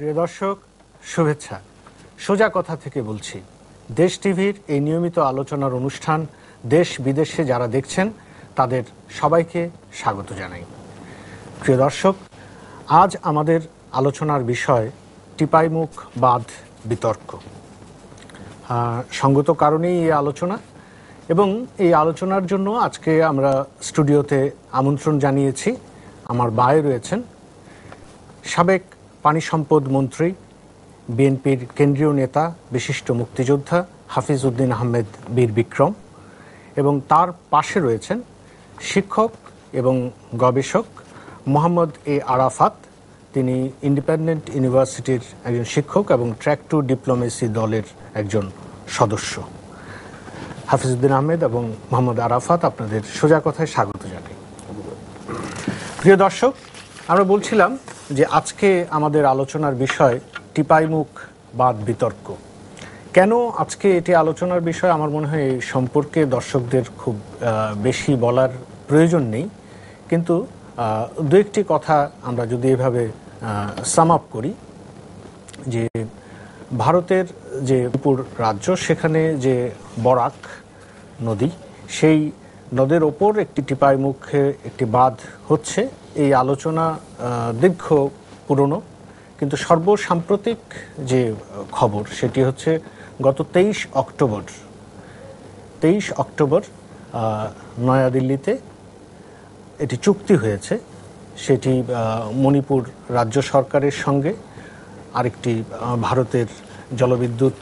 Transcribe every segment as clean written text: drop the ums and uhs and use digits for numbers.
প্রিয় দর্শক, শুভেচ্ছা। সোজা কথা থেকে বলছি, দেশ টিভির এই নিয়মিত আলোচনার অনুষ্ঠান দেশ বিদেশে যারা দেখছেন তাদের সবাইকে স্বাগত জানাই। প্রিয় দর্শক, আজ আমাদের আলোচনার বিষয় টিপাইমুখ বাঁধ বিতর্ক। সঙ্গত কারণেই এই আলোচনা, এবং এই আলোচনার জন্য আজকে আমরা স্টুডিওতে আমন্ত্রণ জানিয়েছি। আমার বায়ে রয়েছেন সাবেক পানি সম্পদ মন্ত্রী, বিএনপির কেন্দ্রীয় নেতা, বিশিষ্ট মুক্তিযোদ্ধা হাফিজ উদ্দিন আহমেদ বীর বিক্রম, এবং তার পাশে রয়েছেন শিক্ষক এবং গবেষক মোহাম্মদ এ আরাফাত। তিনি ইন্ডিপেন্ডেন্ট ইউনিভার্সিটির একজন শিক্ষক এবং ট্র্যাক টু ডিপ্লোমেসি দলের একজন সদস্য। হাফিজ উদ্দিন আহমেদ এবং মোহাম্মদ আরাফাত, আপনাদের সোজা কথায় স্বাগত জানাই। প্রিয় দর্শক, আমরা বলছিলাম যে আজকে আমাদের আলোচনার বিষয় টিপাইমুখ বাঁধ বিতর্ক। কেন আজকে এটি আলোচনার বিষয়, আমার মনে হয় এই সম্পর্কে দর্শকদের খুব বেশি বলার প্রয়োজন নেই, কিন্তু দু একটি কথা আমরা যদি এভাবে সাম আপ করি, যে ভারতের যে মণিপুর রাজ্য, সেখানে যে বরাক নদী, সেই নদের ওপর একটি টিপাইমুখে একটি বাঁধ হচ্ছে। এই আলোচনা দীর্ঘ পুরনো, কিন্তু সর্বসাম্প্রতিক যে খবর সেটি হচ্ছে গত 23 অক্টোবর নয়াদিল্লিতে এটি চুক্তি হয়েছে। সেটি মণিপুর রাজ্য সরকারের সঙ্গে আরেকটি ভারতের জলবিদ্যুৎ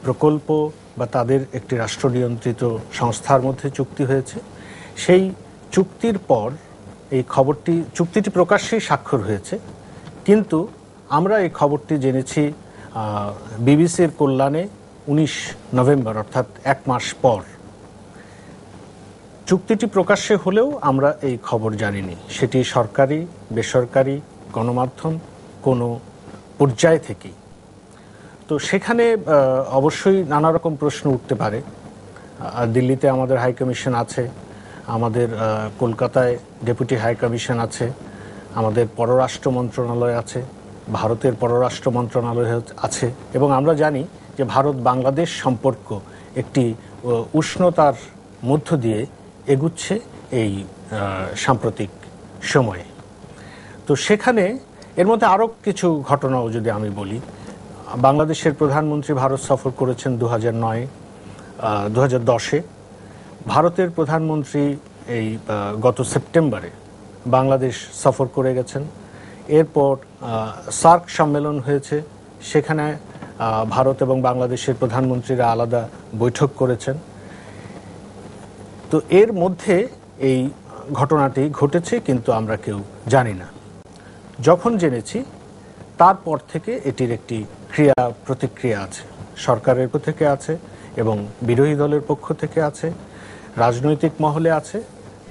প্রকল্প বা তাদের একটি রাষ্ট্র নিয়ন্ত্রিত সংস্থার মধ্যে চুক্তি হয়েছে। সেই চুক্তির পর এই চুক্তিটি প্রকাশ্যেই স্বাক্ষর হয়েছে, কিন্তু আমরা এই খবরটি জেনেছি বিবিসির কল্যাণে 19 নভেম্বর, অর্থাৎ এক মাস পর। চুক্তিটি প্রকাশ্যে হলেও আমরা এই খবর জানিনি। সেটি সরকারি বেসরকারি গণমাধ্যম কোনো পর্যায় থেকেই। তো সেখানে অবশ্যই নানা রকম প্রশ্ন উঠতে পারে। দিল্লিতে আমাদের হাই কমিশন আছে, আমাদের কলকাতায় ডেপুটি হাই কমিশন আছে, আমাদের পররাষ্ট্র মন্ত্রণালয় আছে, ভারতের পররাষ্ট্র মন্ত্রণালয় আছে, এবং আমরা জানি যে ভারত বাংলাদেশ সম্পর্ক একটি উষ্ণতার মধ্য দিয়ে এগুচ্ছে এই সাম্প্রতিক সময়ে। তো সেখানে এর মধ্যে আরও কিছু ঘটনাও যদি আমি বলি, বাংলাদেশের প্রধানমন্ত্রী ভারত সফর করেছেন 2010-এ। ভারতের প্রধানমন্ত্রী এই গত সেপ্টেম্বরে বাংলাদেশ সফর করে গেছেন। এরপর সার্ক সম্মেলন হয়েছে, সেখানে ভারত এবং বাংলাদেশের প্রধানমন্ত্রীরা আলাদা বৈঠক করেছেন। তো এর মধ্যে এই ঘটনাটি ঘটেছে, কিন্তু আমরা কেউ জানি না। যখন জেনেছি তারপর থেকে এটির একটি ক্রিয়া প্রতিক্রিয়া আছে, সরকারের পক্ষ থেকে আছে এবং বিরোধী দলের পক্ষ থেকে আছে, রাজনৈতিক মহলে আছে,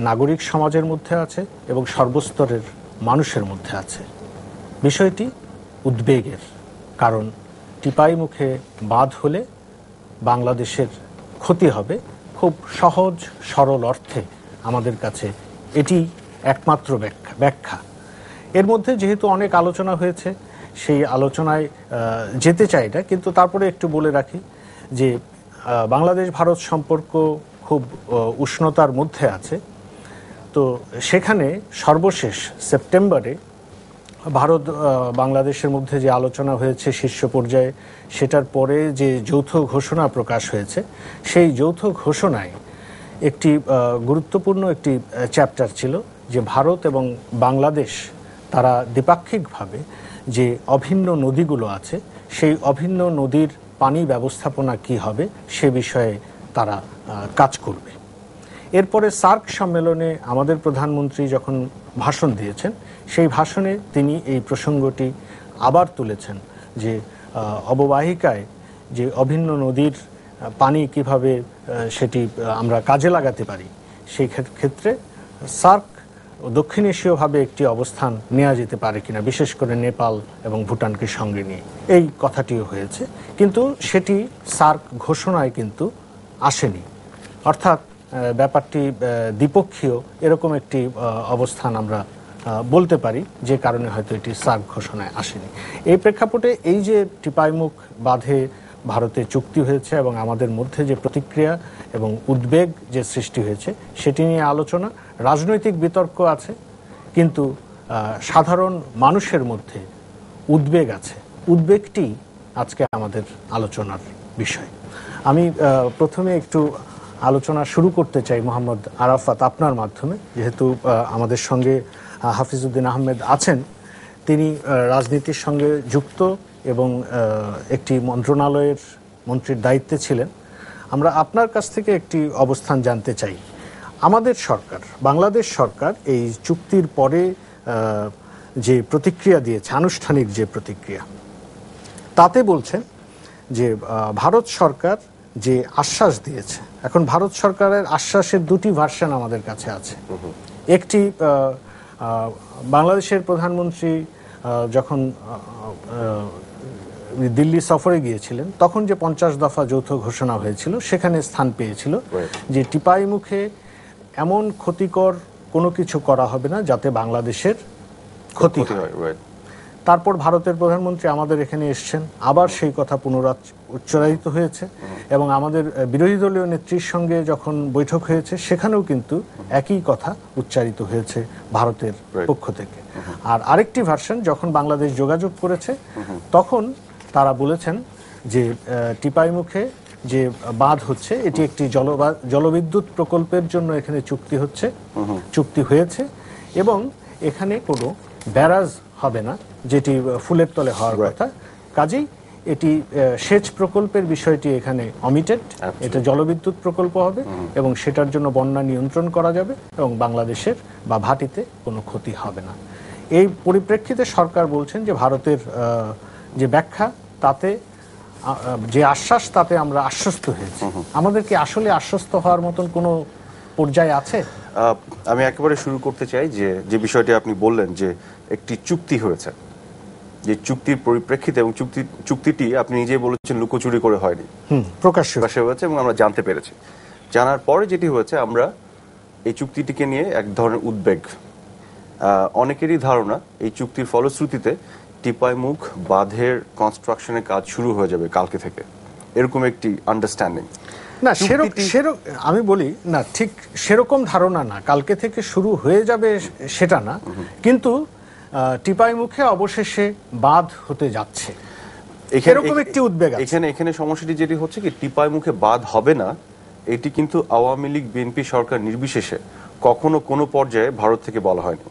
নাগরিক সমাজের মধ্যে আছে এবং সর্বস্তরের মানুষের মধ্যে আছে। বিষয়টি উদ্বেগের, কারণ টিপাইমুখে বাঁধ হলে বাংলাদেশের ক্ষতি হবে। খুব সহজ সরল অর্থে আমাদের কাছে এটি একমাত্র ব্যাখ্যা। এর মধ্যে যেহেতু অনেক আলোচনা হয়েছে, সেই আলোচনায় যেতে চাই না, কিন্তু তারপরে একটু বলে রাখি যে বাংলাদেশ ভারত সম্পর্ক খুব উষ্ণতার মধ্যে আছে। তো সেখানে সর্বশেষ সেপ্টেম্বরে ভারত বাংলাদেশের মধ্যে যে আলোচনা হয়েছে শীর্ষ পর্যায়ে, সেটার পরে যে যৌথ ঘোষণা প্রকাশ হয়েছে, সেই যৌথ ঘোষণায় একটি গুরুত্বপূর্ণ একটি চ্যাপ্টার ছিল যে ভারত এবং বাংলাদেশ তারা দ্বিপাক্ষিকভাবে যে অভিন্ন নদীগুলো আছে, সেই অভিন্ন নদীর পানি ব্যবস্থাপনা কি হবে সে বিষয়ে তারা কাজ করবে। এরপরে সার্ক সম্মেলনে আমাদের প্রধানমন্ত্রী যখন ভাষণ দিয়েছেন, সেই ভাষণে তিনি এই প্রসঙ্গটি আবার তুলেছেন যে অববাহিকায় যে অভিন্ন নদীর পানি কিভাবে সেটি আমরা কাজে লাগাতে পারি, সেই ক্ষেত্রে সার্ক দক্ষিণ এশীয়ভাবে একটি অবস্থান নেওয়া যেতে পারে কিনা, বিশেষ করে নেপাল এবং ভুটানকে সঙ্গে নিয়ে, এই কথাটিও হয়েছে। কিন্তু সেটি সার্ক ঘোষণায় কিন্তু আসেনি, অর্থাৎ ব্যাপারটি দ্বিপক্ষীয় এরকম একটি অবস্থান আমরা বলতে পারি, যে কারণে হয়তো এটি সার্ক ঘোষণায় আসেনি। এই প্রেক্ষাপটে এই যে টিপাইমুখ বাঁধে ভারতের চুক্তি হয়েছে এবং আমাদের মধ্যে যে প্রতিক্রিয়া এবং উদ্বেগ যে সৃষ্টি হয়েছে সেটি নিয়ে আলোচনা, রাজনৈতিক বিতর্ক আছে, কিন্তু সাধারণ মানুষের মধ্যে উদ্বেগ আছে। উদ্বেগটি আজকে আমাদের আলোচনার বিষয়। আমি প্রথমে একটু আলোচনা শুরু করতে চাই মোহাম্মদ আরাফাত আপনার মাধ্যমে, যেহেতু আমাদের সঙ্গে হাফিজউদ্দিন আহমেদ আছেন, তিনি রাজনীতির সঙ্গে যুক্ত এবং একটি মন্ত্রণালয়ের মন্ত্রীর দায়িত্বে ছিলেন। আমরা আপনার কাছ থেকে একটি অবস্থান জানতে চাই। আমাদের সরকার, বাংলাদেশ সরকার এই চুক্তির পরে যে প্রতিক্রিয়া দিয়েছে, আনুষ্ঠানিক যে প্রতিক্রিয়া, তাতে বলছেন যে ভারত সরকার যে আশ্বাস দিয়েছে, এখন ভারত সরকারের আশ্বাসের দুটি ভার্সন আমাদের কাছে আছে। একটি বাংলাদেশের প্রধানমন্ত্রী যখন দিল্লি সফরে গিয়েছিলেন তখন যে 50 দফা যৌথ ঘোষণা হয়েছিল সেখানে স্থান পেয়েছিল যে টিপাইমুখে এমন ক্ষতিকর কোনো কিছু করা হবে না যাতে বাংলাদেশের ক্ষতি হয়। তারপর ভারতের প্রধানমন্ত্রী আমাদের এখানে এসছেন, আবার সেই কথা উচ্চারিত হয়েছে এবং আমাদের বিরোধী দলীয় নেত্রীর সঙ্গে যখন বৈঠক হয়েছে সেখানেও কিন্তু একই কথা উচ্চারিত হয়েছে ভারতের পক্ষ থেকে। আর আরেকটি ভার্সন যখন বাংলাদেশ যোগাযোগ করেছে তখন তারা বলেছেন যে টিপাইমুখে যে বাঁধ হচ্ছে এটি একটি জলবিদ্যুৎ প্রকল্পের জন্য এখানে চুক্তি হয়েছে এবং এখানে কোনো ব্যারাজ হবে না, যেটি ফুলের তলে হওয়ার কথা। কাজেই এটি সেচ প্রকল্পের বিষয়টি এখানে অমিটেড, এটা জলবিদ্যুৎ প্রকল্প হবে এবং সেটার জন্য বন্যা নিয়ন্ত্রণ করা যাবে এবং বাংলাদেশের বা ভাটিতে কোনো ক্ষতি হবে না। এই পরিপ্রেক্ষিতে সরকার বলছেন যে ভারতের যে ব্যাখ্যা, তাতে যে আশ্বাস, তাতে আমরা আশ্বস্ত হয়েছি। আমাদের কি আসলে আশ্বস্ত হওয়ার মতন কোনো পর্যায়ে আছে? আমি একেবারে শুরু করতে চাই যে বিষয়টি আপনি বললেন যে একটি চুক্তি হয়েছে, যে চুক্তির পরিপ্রেক্ষিতে, এবং চুক্তিটি আপনি নিজেই বলেছেন লুকোচুরি করে হয়নি, প্রকাশ্যে হয়েছে এবং আমরা জানতে পেরেছি। জানার পরে যেটি হয়েছে, আমরা এই চুক্তিটিকে নিয়ে এক ধরনের উদ্বেগ, অনেকেরই ধারণা এই চুক্তির ফলশ্রুতিতে টিপাইমুখ বাঁধের কনস্ট্রাকশনের কাজ শুরু হয়ে যাবে কালকে থেকে, এরকম একটি আন্ডারস্ট্যান্ডিং। না, আমি বলি না, ঠিক সেরকম ধারণা না, কালকে থেকে শুরু হয়ে যাবে সেটা না, কিন্তু টিপাইমুখে অবশেষে বাঁধ হতে যাচ্ছে, এরকম একটি উদ্বেগ আছে। এখানে সমস্যাটি যেটি হচ্ছে কি, টিপাইমুখে বাঁধ হবে না, এটি কিন্তু আওয়ামী লীগ বিএনপি সরকার নির্বিশেষে কখনো কোনো পর্যায়ে ভারত থেকে বলা হয়নি।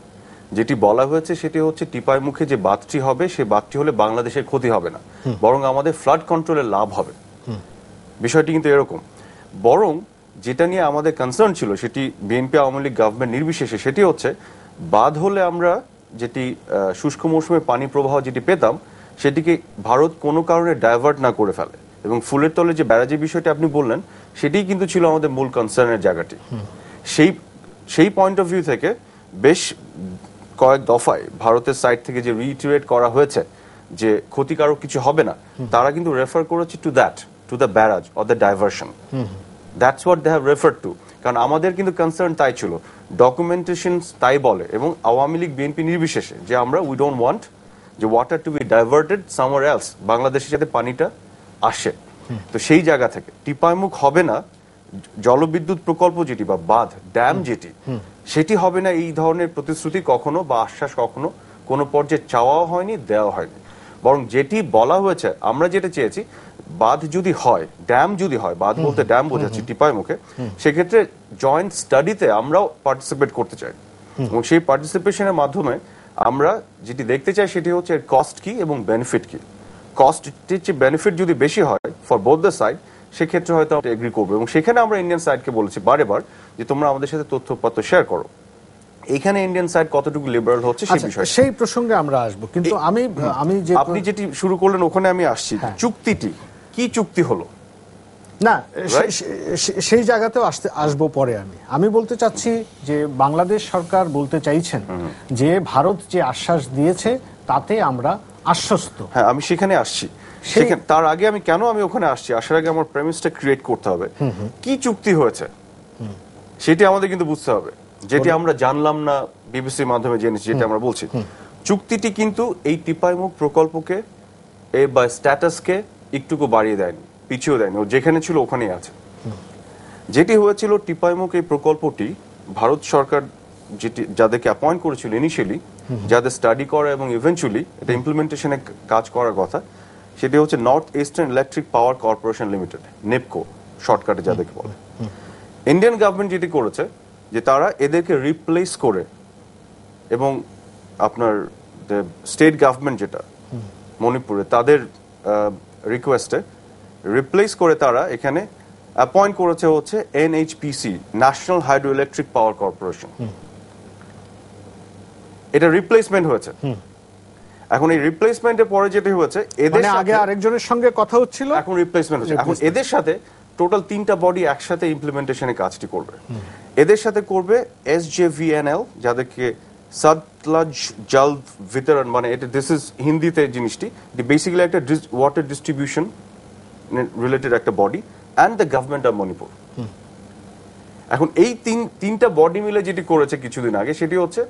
যেটি বলা হয়েছে সেটি হচ্ছে টিপাইমুখে যে বাঁধটি হবে, সে বাঁধটি হলে বাংলাদেশের ক্ষতি হবে না, বরং আমাদের ফ্লাড কন্ট্রোলের লাভ হবে। বিষয়টি কিন্তু এরকম। বরং যেটা নিয়ে আমাদের কনসার্ন ছিল, সেটি বিএনপি আওয়ামী লীগ গভর্নমেন্ট নির্বিশেষে, সেটি হচ্ছে বাঁধ হলে আমরা যেটি শুষ্ক মৌসুমে পানি প্রবাহ যেটি পেতাম, সেটিকে ভারত কোনো কারণে ডাইভার্ট না করে ফেলে। এবং ফুলের তলে যে ব্যারাজের বিষয়টি আপনি বললেন, সেটিই কিন্তু ছিল আমাদের মূল কনসার্নের জায়গাটি। সেই পয়েন্ট অফ ভিউ থেকে বেশ কয়েক দফায় ভারতের সাইড থেকে যে রিইটারেট করা হয়েছে যে ক্ষতিকারক কিছু হবে না, তারা কিন্তু রেফার করেছে to the barrage or the diversion. That's what they have refer to. কারণ আমাদের কিন্তু কনসার্ন তাই ছিল, ডকুমেন্টেশন তাই বলে, এবং আওয়ামী লীগ বিএনপি নির্বিশেষে, যে আমরা উই ডোন্ট ওয়ান্ট যে water to be diverted somewhere else, বাংলাদেশের সাথে পানিটা আসে। তো সেই জায়গা থেকে টিপাইমুখ হবে না, জলবিদ্যুৎ প্রকল্প যেটি বা বাঁধ, ড্যাম যেটি, সেটি হবে না, এই ধরনের প্রতিশ্রুতি কখনো বা আশ্বাস কখনো কোনো পর্যায়ে চাওয়াও হয়নি, দেওয়া হয়নি। বরং যেটি বলা হয়েছে, আমরা যেটা চেয়েছি, বাঁধ যদি হয়, ড্যাম যদি হয়, বাঁধ বলতে ড্যাম বোঝাচ্ছি টিপাইমুখে, সেক্ষেত্রে জয়েন্ট স্টাডিতে আমরাও পার্টিসিপেট করতে চাই। এবং সেই পার্টিসিপেশনের মাধ্যমে আমরা যেটি দেখতে চাই সেটি হচ্ছে এর কস্ট কি এবং বেনিফিট কি। কস্টের চেয়ে বেনিফিট যদি বেশি হয় ফর বোথ দ্য সাইড, সেক্ষেত্রে হয়তো আমরা এগ্রি করবো। এবং সেখানে আমরা ইন্ডিয়ান সাইডকে বলেছি বারেবার যে তোমরা আমাদের সাথে তথ্যপত্র শেয়ার করো। এখানে ইন্ডিয়ান সাইড কতটুকু লিবারাল হচ্ছে সেই বিষয়ে, সেই প্রসঙ্গে আমরা আসবো। কিন্তু আপনি যেটি শুরু করলেন ওখানে আমি আসছি। চুক্তিটি কি চুক্তি হলো না, সেই জায়গাতেও আসবো পরে। আমি বলতে চাচ্ছি যে বাংলাদেশ সরকার বলতে চাইছেন যে ভারত যে আশ্বাস দিয়েছে তাতে আমরা আশ্বস্ত। হ্যাঁ, আমি সেখানে আসছি। তার আগে আমি ওখানে আসছি, আসার আগে আমার প্রেমিসটা ক্রিয়েট করতে হবে। কি চুক্তি হয়েছে সেটি আমাদের কিন্তু বুঝতে হবে। যেটি আমরা জানলাম না বিবিসির মাধ্যমে জেনেছি, যেটা আমরা বলছি। চুক্তিটি কিন্তু এই টিপাইমুখ প্রকল্পকে বা স্ট্যাটাসকে একটুকু বাড়িয়ে দেয়নি, পিছিয়ে দেয়নি, ও যেখানে ছিল ওখানেই আছে। যেটি হয়েছিল, টিপাইমুখ এই প্রকল্পটি ভারত সরকার যেটি যাদেরকে অ্যাপয়েন্ট করেছিল ইনিশিয়ালি, যাদের স্টাডি করা এবং ইভেন্চুয়ালি এটা ইমপ্লিমেন্টেশনে কাজ করার কথা, সেটি হচ্ছে north eastern electric power corporation limited, NEEPCO শর্টকাটে যাদেরকে বলে। ইন্ডিয়ান গভর্নমেন্ট যেটি করেছে যে তারা এদেরকে রিপ্লেস করে, এবং আপনার স্টেট গভর্নমেন্ট যেটা মণিপুরে তাদের রিকোয়েস্টে রিপ্লেস করে তারা এখানে অ্যাপয়েন্ট করেছে হচ্ছে NHPC, national hydro electric power corporation. এটা রিপ্লেসমেন্ট হয়েছে। এখন এই রিপ্লেসমেন্টের পরে যেটা হয়েছে, এদের আগে আরেকজনের সঙ্গে কথা হচ্ছিল, এখন রিপ্লেসমেন্ট হচ্ছে। এখন এদের সাথে টোটাল 3টা বডি একসাথে ইমপ্লিমেন্টেশনে কাজটি করবে। এদের সাথে করবে এসজেভিএনএল, যাদেরকে সতলজ জল বিতরণ, মানে এটা দিস ইজ হিন্দিতে জিনিসটি, বেসিক্যালি একটা ওয়াটার ডিস্ট্রিবিউশন রিলেটেড একটা body, and the government of Manipur. এখন এই তিনটা বডি মিলে যেটি করেছে কিছুদিন আগে, সেটি হচ্ছে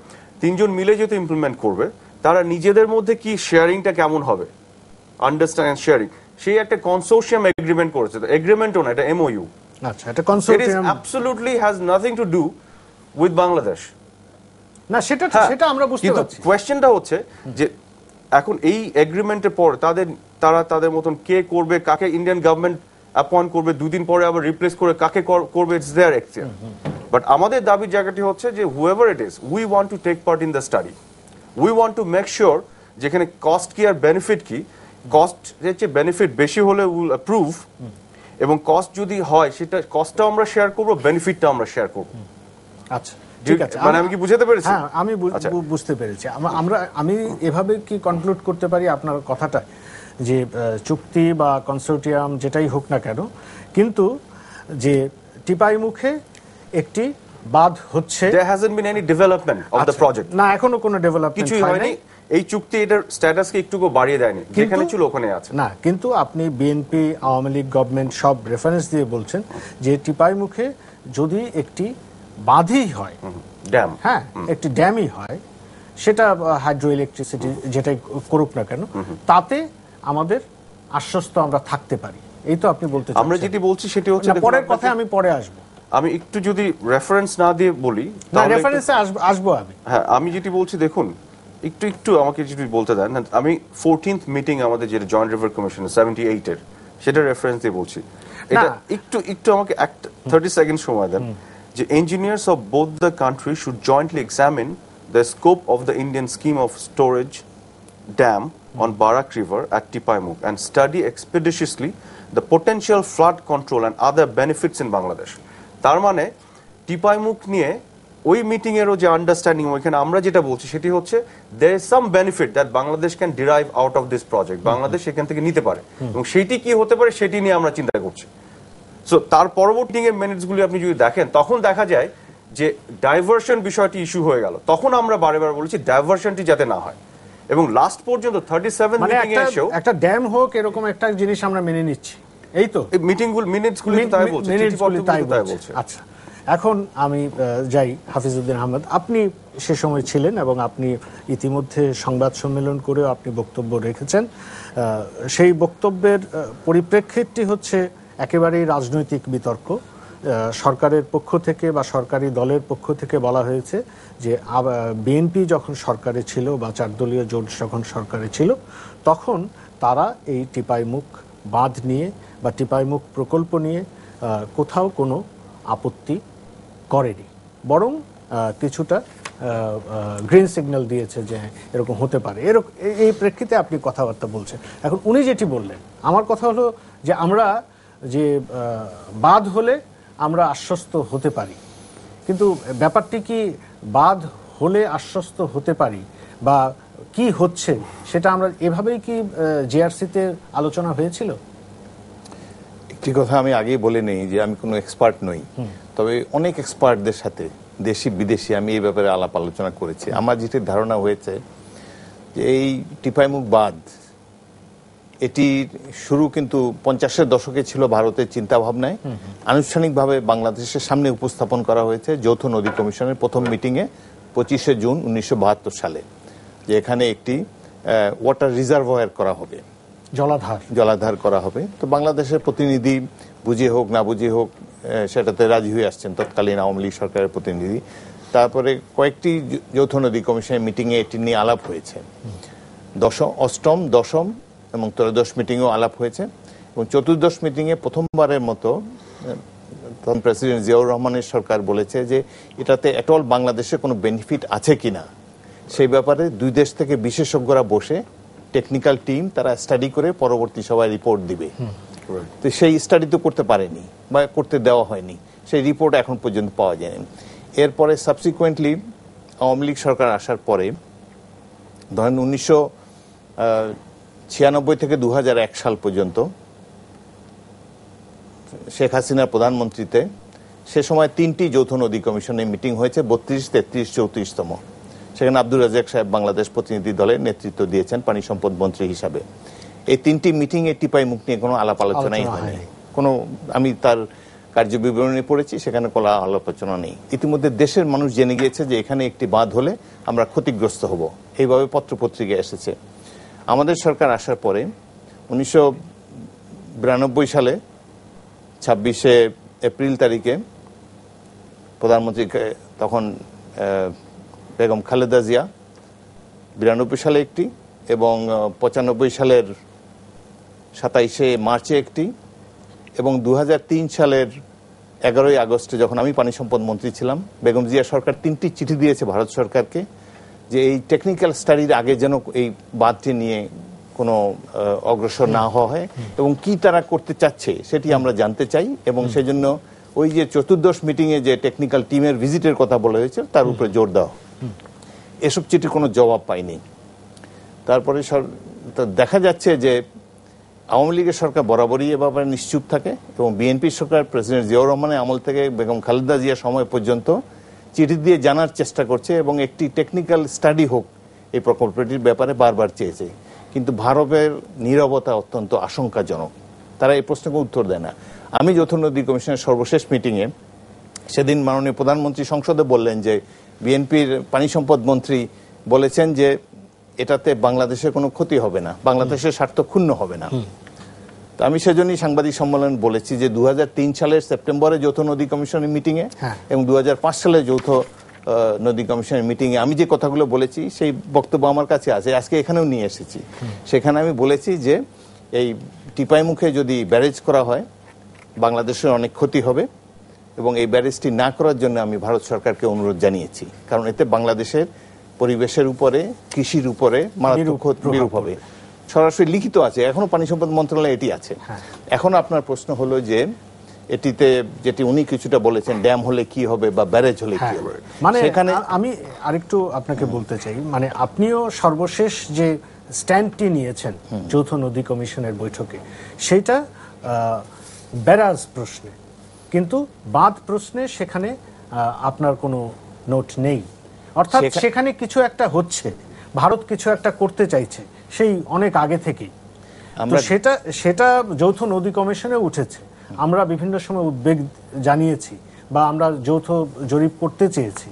3 জন মিলে যেহেতু ইমপ্লিমেন্ট করবে, তারা নিজেদের মধ্যে কি শেয়ারিংটা কেমন হবে, আন্ডারস্ট্যান্ড শেয়ারিং, সেই একটা কনসোর্টিয়াম এগ্রিমেন্ট করেছে। এগ্রিমেন্টও না, এটা এমওইউ। আচ্ছা, এটা consortium absolutely has nothing to do with Bangladesh. না, সেটা আমরা বুঝতে পারছি। কোয়েশ্চেনটা হচ্ছে যে এখন এই এগ্রিমেন্টের পর তারা তাদের মতন কে করবে, কাকে ইন্ডিয়ান গভর্নমেন্ট অ্যাপয়েন্ট করবে, 2 দিন পরে আবার রিপ্লেস করে কাকে করবে, ইটস দেয়ার এক্সিয়ার। বাট আমাদের দাবির জায়গাটি হচ্ছে যে whatever it is, we want to take part in the study. We want to make sure যেখানে কস্ট কি আর বেনিফিট কি, কস্ট যে বেনিফিট বেশি হলে উইল অ্যাপ্রুভ, এবং কস্ট যদি হয় সেটা কস্টটাও আমরা শেয়ার করব, বেনিফিটটাও আমরা শেয়ার করব। আচ্ছা, ঠিক আছে, মানে আমি কি বুঝাতে পেরেছি? হ্যাঁ, আমি বুঝতে পেরেছি। আমি এভাবে কি কনক্লুড করতে পারি আপনার কথাটা, যে চুক্তি বা কনসোর্টিয়াম যেটাই হোক না কেন, কিন্তু যে টিপাইমুখে একটি বাঁধ হচ্ছে, There hasn't been any development of the project. না, এখনো কোনো ডেভেলপমেন্ট কিছুই হয়নি। এই চুক্তি এটার স্ট্যাটাসকে একটুকু বাড়িয়ে দেয়নি, যেখানে ছিল ওখানে আছে। না, কিন্তু আপনি বিএনপি, আওয়ামী লীগ গভর্নমেন্ট সব রেফারেন্স দিয়ে বলছেন যে টিপাইমুখে যদি একটি বাঁধই হয়, ড্যাম, হ্যাঁ, একটি ড্যামই হয়, সেটা হাইড্রো ইলেকট্রিসিটি যেটাই করুক না কেন, তাতে আমাদের আশ্বস্ত আমরা থাকতে পারি। এই তো আপনি বলতে চাচ্ছেন। আমরা যেটি বলছি সেটি হচ্ছে, পরের কথায় আমি পরে আসবো। আমি একটু যদি রেফারেন্স না দিয়ে বলি, না, রেফারেন্সে আসবো আমি। হ্যাঁ, আমি যেটি বলছি, দেখুন একটু আমাকে যদি বলতে দেন। আমি 14th মিটিং আমাদের যেটা জয়েন্ট রিভার কমিশন 78-এর, সেটা রেফারেন্স দিয়ে বলছি। এটা একটু আমাকে 30 সেকেন্ড সময় দেন। যে engineers of both the countries should jointly examine the scope of the Indian scheme of storage dam on Barak River at Tipaimukh and study expeditiously the potential flood control and other benefits in Bangladesh. তার মানে টিপাইমুখ নিয়ে ওই meeting এরও যে understanding, ওইখানে আমরা যেটা বলছি সেটি হচ্ছে there is some benefit that Bangladesh can derive out of this project. Bangladesh এখান থেকে নিতে পারে, এবং সেটি কি হতে পারে সেটি নিয়ে আমরা চিন্তা করছি। সো তার পরবর্তী মিনিটস গুলি আপনি যদি দেখেন, তখন দেখা যায় যে ডাইভার্সন বিষয়টি ইস্যু হয়ে গেল। তখন আমরা বারে বলেছি ডাইভার্সনটি যাতে না হয়, এবং লাস্ট পর্যন্ত 37 মিটিং এ এসেও একটা ড্যাম হোক, এরকম একটা জিনিস আমরা মেনে নিচ্ছি। এই তো মিটিংগুলো, মিনিটসগুলো তাই বলছে। আচ্ছা, এখন আমি যাই হাফিজউদ্দিন আহমেদ, আপনি সে সময় ছিলেন এবং আপনি ইতিমধ্যে সংবাদ সম্মেলন করেও আপনি বক্তব্য রেখেছেন। সেই বক্তব্যের পরিপ্রেক্ষিতটি হচ্ছে একেবারেই রাজনৈতিক বিতর্ক। সরকারের পক্ষ থেকে বা সরকারি দলের পক্ষ থেকে বলা হয়েছে যে বিএনপি যখন সরকারে ছিল বা 4 দলীয় জোট যখন সরকারে ছিল, তখন তারা এই টিপাইমুখ বাঁধ নিয়ে বা টিপাইমুখ প্রকল্প নিয়ে কোথাও কোনো আপত্তি করেনি, বরং কিছুটা গ্রিন সিগন্যাল দিয়েছে যে এরকম হতে পারে। এই প্রেক্ষিতে আপনি কথাবার্তা বলছেন। এখন উনি যেটি বললেন, আমার কথা হলো যে আমরা যে বাঁধ হলে আমরা আশ্বস্ত হতে পারি, কিন্তু ব্যাপারটি কি বাঁধ হলে আশ্বস্ত হতে পারি বা কি হচ্ছে সেটা আমরা এভাবেই কি জেআরসিতে আলোচনা হয়েছিল? একটি কথা আমি আগেই বলে নেই যে আমি কোনো এক্সপার্ট নই, তবে অনেক এক্সপার্টদের সাথে দেশি বিদেশি আমি এই ব্যাপারে আলাপ আলোচনা করেছি। আমার যেটি ধারণা হয়েছে যে এই টিপাইমুখ বাঁধ এটি শুরু কিন্তু 50-এর দশকে ছিল ভারতের চিন্তা ভাবনায়। আনুষ্ঠানিকভাবে বাংলাদেশের সামনে উপস্থাপন করা হয়েছে যৌথ নদী কমিশনের প্রথম মিটিংয়ে 25শে জুন 1972 সালে, যে এখানে একটি ওয়াটার রিজার্ভয়ার করা হবে, জলাধার করা হবে। তো বাংলাদেশের প্রতিনিধি বুঝিয়ে হোক না বুঝিয়ে হোক সেটাতে রাজি হয়ে আসছেন তৎকালীন আওয়ামী লীগ সরকারের প্রতিনিধি। তারপরে কয়েকটি যৌথ নদী কমিশনের মিটিংয়ে এটি নিয়ে আলাপ হয়েছে। অষ্টম, দশম এবং ত্রয়োদশ মিটিংয়েও আলাপ হয়েছে এবং চতুর্দশ মিটিংয়ে প্রথমবারের মতো তখন প্রেসিডেন্ট জিয়াউর রহমানের সরকার বলেছে যে এটাতে এটল বাংলাদেশে কোনো বেনিফিট আছে কিনা সেই ব্যাপারে দুই দেশ থেকে বিশেষজ্ঞরা বসে টেকনিক্যাল টিম তারা স্টাডি করে পরবর্তী সভায় রিপোর্ট দিবে। তো সেই স্টাডি তো করতে পারেনি বা করতে দেওয়া হয়নি, সেই রিপোর্ট এখন পর্যন্ত পাওয়া যায়নি। এরপরে সাবসিকুয়েন্টলি আওয়ামী লীগ সরকার আসার পরে ধরেন 1996 থেকে 2001 সাল পর্যন্ত শেখ হাসিনার প্রধানমন্ত্রীতে সে সময় 3টি যৌথ নদী কমিশনের মিটিং হয়েছে, 32, 33, 34তম। সেখানে আব্দুর রাজ্জাক সাহেব বাংলাদেশ প্রতিনিধি দলের নেতৃত্ব দিয়েছেন পানি সম্পদ মন্ত্রী হিসাবে। এই 3টি মিটিংয়ে টিপাই মুখ নিয়ে কোনো আলাপ আলোচনাই হয়নি। আমি তার কার্যবিবরণী পড়েছি, সেখানে কোনো আলাপ আলোচনা নেই। ইতিমধ্যে দেশের মানুষ জেনে গিয়েছে যে এখানে একটি বাঁধ হলে আমরা ক্ষতিগ্রস্ত হব, এইভাবে পত্রপত্রিকা এসেছে। আমাদের সরকার আসার পরে 1992 সালে 26শে এপ্রিল তারিখে প্রধানমন্ত্রী তখন বেগম খালেদা জিয়া, 92 সালে একটি এবং 95 সালের 27শে মার্চে একটি এবং 2003 সালের 11ই আগস্টে যখন আমি পানি সম্পদ মন্ত্রী ছিলাম, বেগম জিয়া সরকার 3টি চিঠি দিয়েছে ভারত সরকারকে যে এই টেকনিক্যাল স্টাডির আগে যেন এই বাঁধটি নিয়ে কোনো অগ্রসর না হওয়া হয় এবং কি তারা করতে চাচ্ছে সেটি আমরা জানতে চাই এবং সেজন্য ওই যে চতুর্দশ মিটিংয়ে যে টেকনিক্যাল টিমের ভিজিটের কথা বলা হয়েছে তার উপরে জোর দেওয়া। এসব চিঠির কোনো জবাব পাইনি। তারপরে দেখা যাচ্ছে যে আওয়ামী লীগের সরকার বরাবরই এ ব্যাপারে নিশ্চুপ থাকে এবং বিএনপি সরকার প্রেসিডেন্ট জিয়াউর রহমানের আমল থেকে বেগম খালেদা জিয়ার সময় পর্যন্ত চিঠি দিয়ে জানার চেষ্টা করছে এবং একটি টেকনিক্যাল স্টাডি হোক এই প্রকল্পটির ব্যাপারে বারবার চেয়েছে, কিন্তু ভারতের নীরবতা অত্যন্ত আশঙ্কাজনক। তারা এই প্রশ্নকে উত্তর দেয় না। আমি যৌথ নদী কমিশনের সর্বশেষ মিটিংয়ে সেদিন মাননীয় প্রধানমন্ত্রী সংসদে বললেন যে বিএনপির পানি সম্পদ মন্ত্রী বলেছেন যে এটাতে বাংলাদেশের কোনো ক্ষতি হবে না, বাংলাদেশের স্বার্থ ক্ষুণ্ণ হবে না। তো আমি সেজন্যই সাংবাদিক সম্মেলন বলেছি যে 2003 সালের সেপ্টেম্বরে যৌথ নদী কমিশনের মিটিংয়ে এবং 2005 সালে যৌথ নদী কমিশনের মিটিংয়ে আমি যে কথাগুলো বলেছি সেই বক্তব্য আমার কাছে আছে, আজকে এখানেও নিয়ে এসেছি। সেখানে আমি বলেছি যে এই টিপাই মুখে যদি ব্যারেজ করা হয় বাংলাদেশের অনেক ক্ষতি হবে এবং এই ব্যারেজটি না করার জন্য আমি ভারত সরকারকে অনুরোধ জানিয়েছি, কারণ এতে বাংলাদেশের পরিবেশের উপরে, কৃষির উপরে মারাত্মক বিরূপ হবে। সরাসরি লিখিত আছে, এখনো পানি সম্পদ মন্ত্রণালয়ে এটি আছে। এখন আপনার প্রশ্ন হলো যে এটিতে যেটি উনি কিছুটা বলেছেন ড্যাম হলে কি হবে বা ব্যারেজ হলে কি হবে, মানে সেখানে আমি আরেকটু আপনাকে বলতে চাই, মানে আপনিও সর্বশেষ যে স্ট্যান্ডটি নিয়েছেন যৌথ নদী কমিশনের বৈঠকে সেটা ব্যারাজ প্রশ্নে, কিন্তু বাঁধ প্রশ্নে সেখানে আপনার কোনো নোট নেই। অর্থাৎ সেখানে কিছু একটা হচ্ছে, ভারত কিছু একটা করতে চাইছে সেই অনেক আগে থেকেই। সেটা যৌথ নদী কমিশনে উঠেছে, আমরা বিভিন্ন সময় উদ্বেগ জানিয়েছি বা আমরা যৌথ জরিপ করতে চেয়েছি।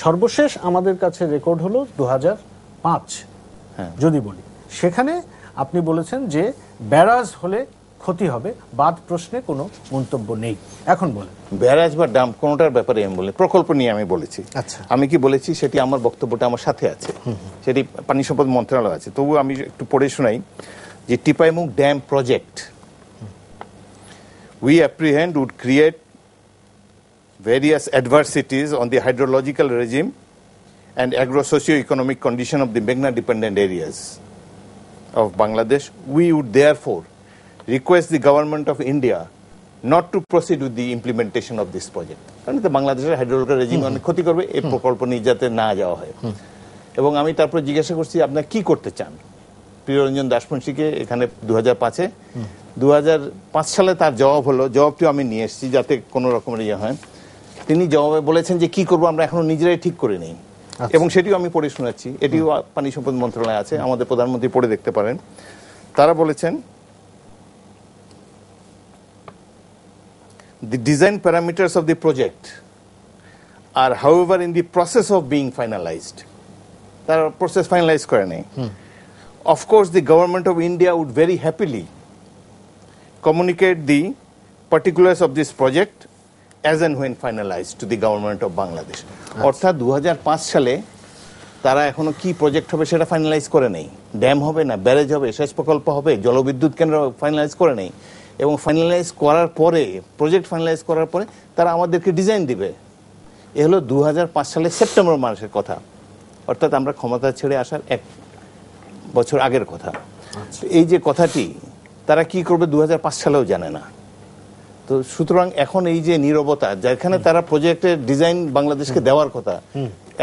সর্বশেষ আমাদের কাছে রেকর্ড হলো 2005 যদি বলি, সেখানে আপনি বলেছেন যে ব্যারাজ হলে ক্ষতি হবে, বাদ প্রশ্নে কোনো মন্তব্য নেই। এখন বলেন ব্যারাজ বা ড্যাম কোনটার ব্যাপারে আমি বলি, প্রকল্প নিয়ে আমি বলেছি। আচ্ছা, আমি কি বলেছি সেটি আমার বক্তব্যটা আমার সাথে আছে, সেটি পানি সম্পদ মন্ত্রণালয় আছে। তবু আমি একটু পড়ে শোনাই যে Tipaimukh dam project we apprehend would create various adversities on the hydrological regime and agro-socio-economic condition of the Meghna-dependent areas of Bangladesh. We would therefore request the government of India not to proceed with the implementation of this project. কারণ এতে বাংলাদেশের hydrological regime অনেক ক্ষতি করবে, এই প্রকল্প নিয়ে যাতে না যাওয়া হয়। এবং আমি তারপর জিজ্ঞাসা করছি আপনারা কি করতে চান প্রিয়রঞ্জন দাসমুন্সিকে এখানে 2005-এ। 2005 সালে তার জবাব হলো, জবাবটিও আমি নিয়ে এসেছি যাতে কোনো রকমের ইয়ে হয়। তিনি জবাবে বলেছেন যে কি করবো আমরা এখনো নিজেরাই ঠিক করে নেই, এবং সেটিও আমি পড়ে শোনাচ্ছি, এটিও পানি সম্পদ মন্ত্রণালয়ে আছে, আমাদের প্রধানমন্ত্রী পড়ে দেখতে পারেন। তারা বলেছেন the design parameters of the project are however in the process of being finalized. তারা প্রসেস ফাইনালাইজ করে নেই। Of course, the government of India would very happily communicate the particulars of this project as and when finalized to the government of Bangladesh. অর্থাৎ 2005 সালে তারা এখনো কি project হবে সেটা ফাইনালাইজ করে নেই। ড্যাম হবে না ব্যারেজ হবে, সেচ প্রকল্প হবে, জলবিদ্যুৎ কেন্দ্র ফাইনালাইজ করে নেই। এবং ফাইনালাইজ করার পরে, প্রজেক্ট ফাইনালাইজ করার পরে তারা আমাদেরকে ডিজাইন দিবে। এ হলো 2005 সালের সেপ্টেম্বর মাসের কথা, অর্থাৎ আমরা ক্ষমতা ছেড়ে আসার 1 বছর আগের কথা। এই যে কথাটি তারা কি করবে 2005 সালেও জানে না। তো সুতরাং এখন এই যে নীরবতা, যেখানে তারা প্রজেক্টের ডিজাইন বাংলাদেশকে দেওয়ার কথা,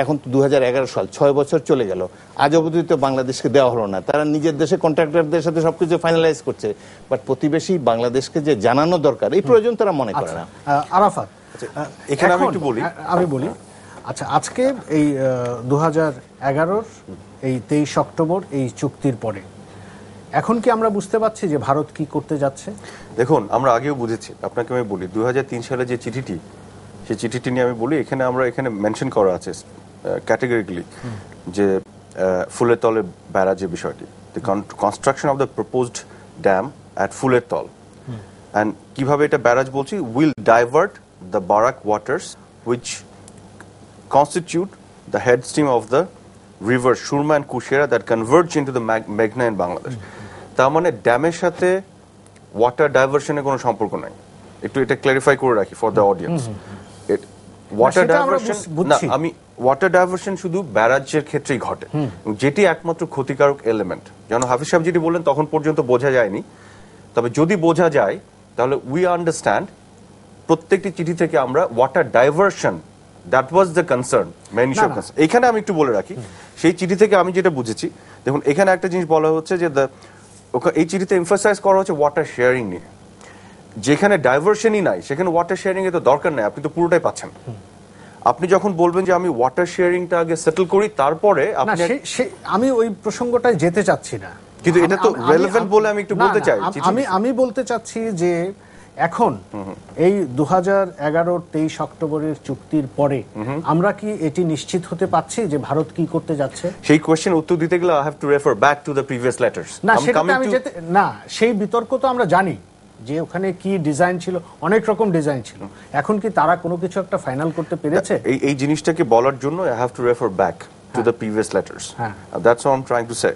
এখন তো 2011 সাল, 6 বছর চলে গেল, আজ অবধি তো বাংলাদেশকে দেওয়া হলো না। তারা নিজের দেশে কন্ট্রাক্টরদের সাথে সবকিছু ফাইনালাইজ করছে, বাট প্রতিবেশী বাংলাদেশকে যে জানানো দরকার এই প্রয়োজন তারা মনে করে না। আরাফাত, এখানে আমি একটু বলি, আচ্ছা আজকে এই 2011-র এই 23 অক্টোবর এই চুক্তির পরে এখন কি আমরা বুঝতে পারছি যে ভারত কি করতে যাচ্ছে? দেখুন, আমরা আগেও বুঝেছি, আপনাকে আমি বলি 2003 সালে যে চিঠিটি, সেই চিঠিটি নিয়ে আমি বলি, এখানে মেনশন করা আছে ক্যাটেগরিক্যালি যে ফুলের তলে ব্যারাজের বিষয়টি, the construction of the proposed dam at Fulertal, and কিভাবে এটা ব্যারাজ বলছি, will divert the Barak waters which constitute the head stream of the river Surma and Kushiyara that converge into the মেঘনা ইন বাংলাদেশ। তার মানে ড্যামের সাথে ওয়াটার ডাইভার্সনের কোনো সম্পর্ক নাই। একটু এটা ক্লারিফাই করে রাখি for the audience. Water diversion না, আমি ওয়াটার ডাইভার্সন শুধু ব্যারাজের ক্ষেত্রেই ঘটে, যেটি একমাত্র ক্ষতিকারক এলিমেন্ট। যেন হাফিজ সাহেব যেটি বললেন তখন পর্যন্ত বোঝা যায়নি, তবে যদি বোঝা যায় তাহলে উই আন্ডারস্ট্যান্ড প্রত্যেকটি চিঠি থেকে আমরা water diversion, that was the concern, main issue of concern. এখানে আমি একটু বলে রাখি, সেই চিঠি থেকে আমি যেটা বুঝেছি, দেখুন এখানে একটা জিনিস বলা হচ্ছে যে এই চিঠিতে এমফাসাইজ করা হচ্ছে ওয়াটার শেয়ারিং নিয়ে। যেখানে ডাইভার্সনই নাই সেখানে ওয়াটার শেয়ারিং এর তো দরকার নাই, আপনি তো পুরোটাই পাচ্ছেন। আপনি যখন বলবেন যে আমি ওয়াটার শেয়ারিংটা আগে সেটেল করি তারপরে আপনি, আমি ওই প্রসঙ্গটায় যেতে চাচ্ছি না, কিন্তু এটা তো রেলেভেন্ট বলে আমি একটু বলতে চাই। আমি বলতে চাচ্ছি যে এখন এই 2011-23 অক্টোবরের চুক্তির পরে আমরা কি এটি নিশ্চিত হতে পারছি যে ভারত কি করতে যাচ্ছে? সেই কোশ্চেন উত্তর দিতে গেলে I have to refer back to the previous letters. না, সেই বিতর্ক তো আমরা জানি যে ওখানে কি ডিজাইন ছিল, অনেক রকম ডিজাইন ছিল। এখন কি তারা কোনো কিছু একটা ফাইনাল করতে পেরেছে? এই জিনিসটাকে বলার জন্য I have to refer back to the previous letters. That's what I am trying to say.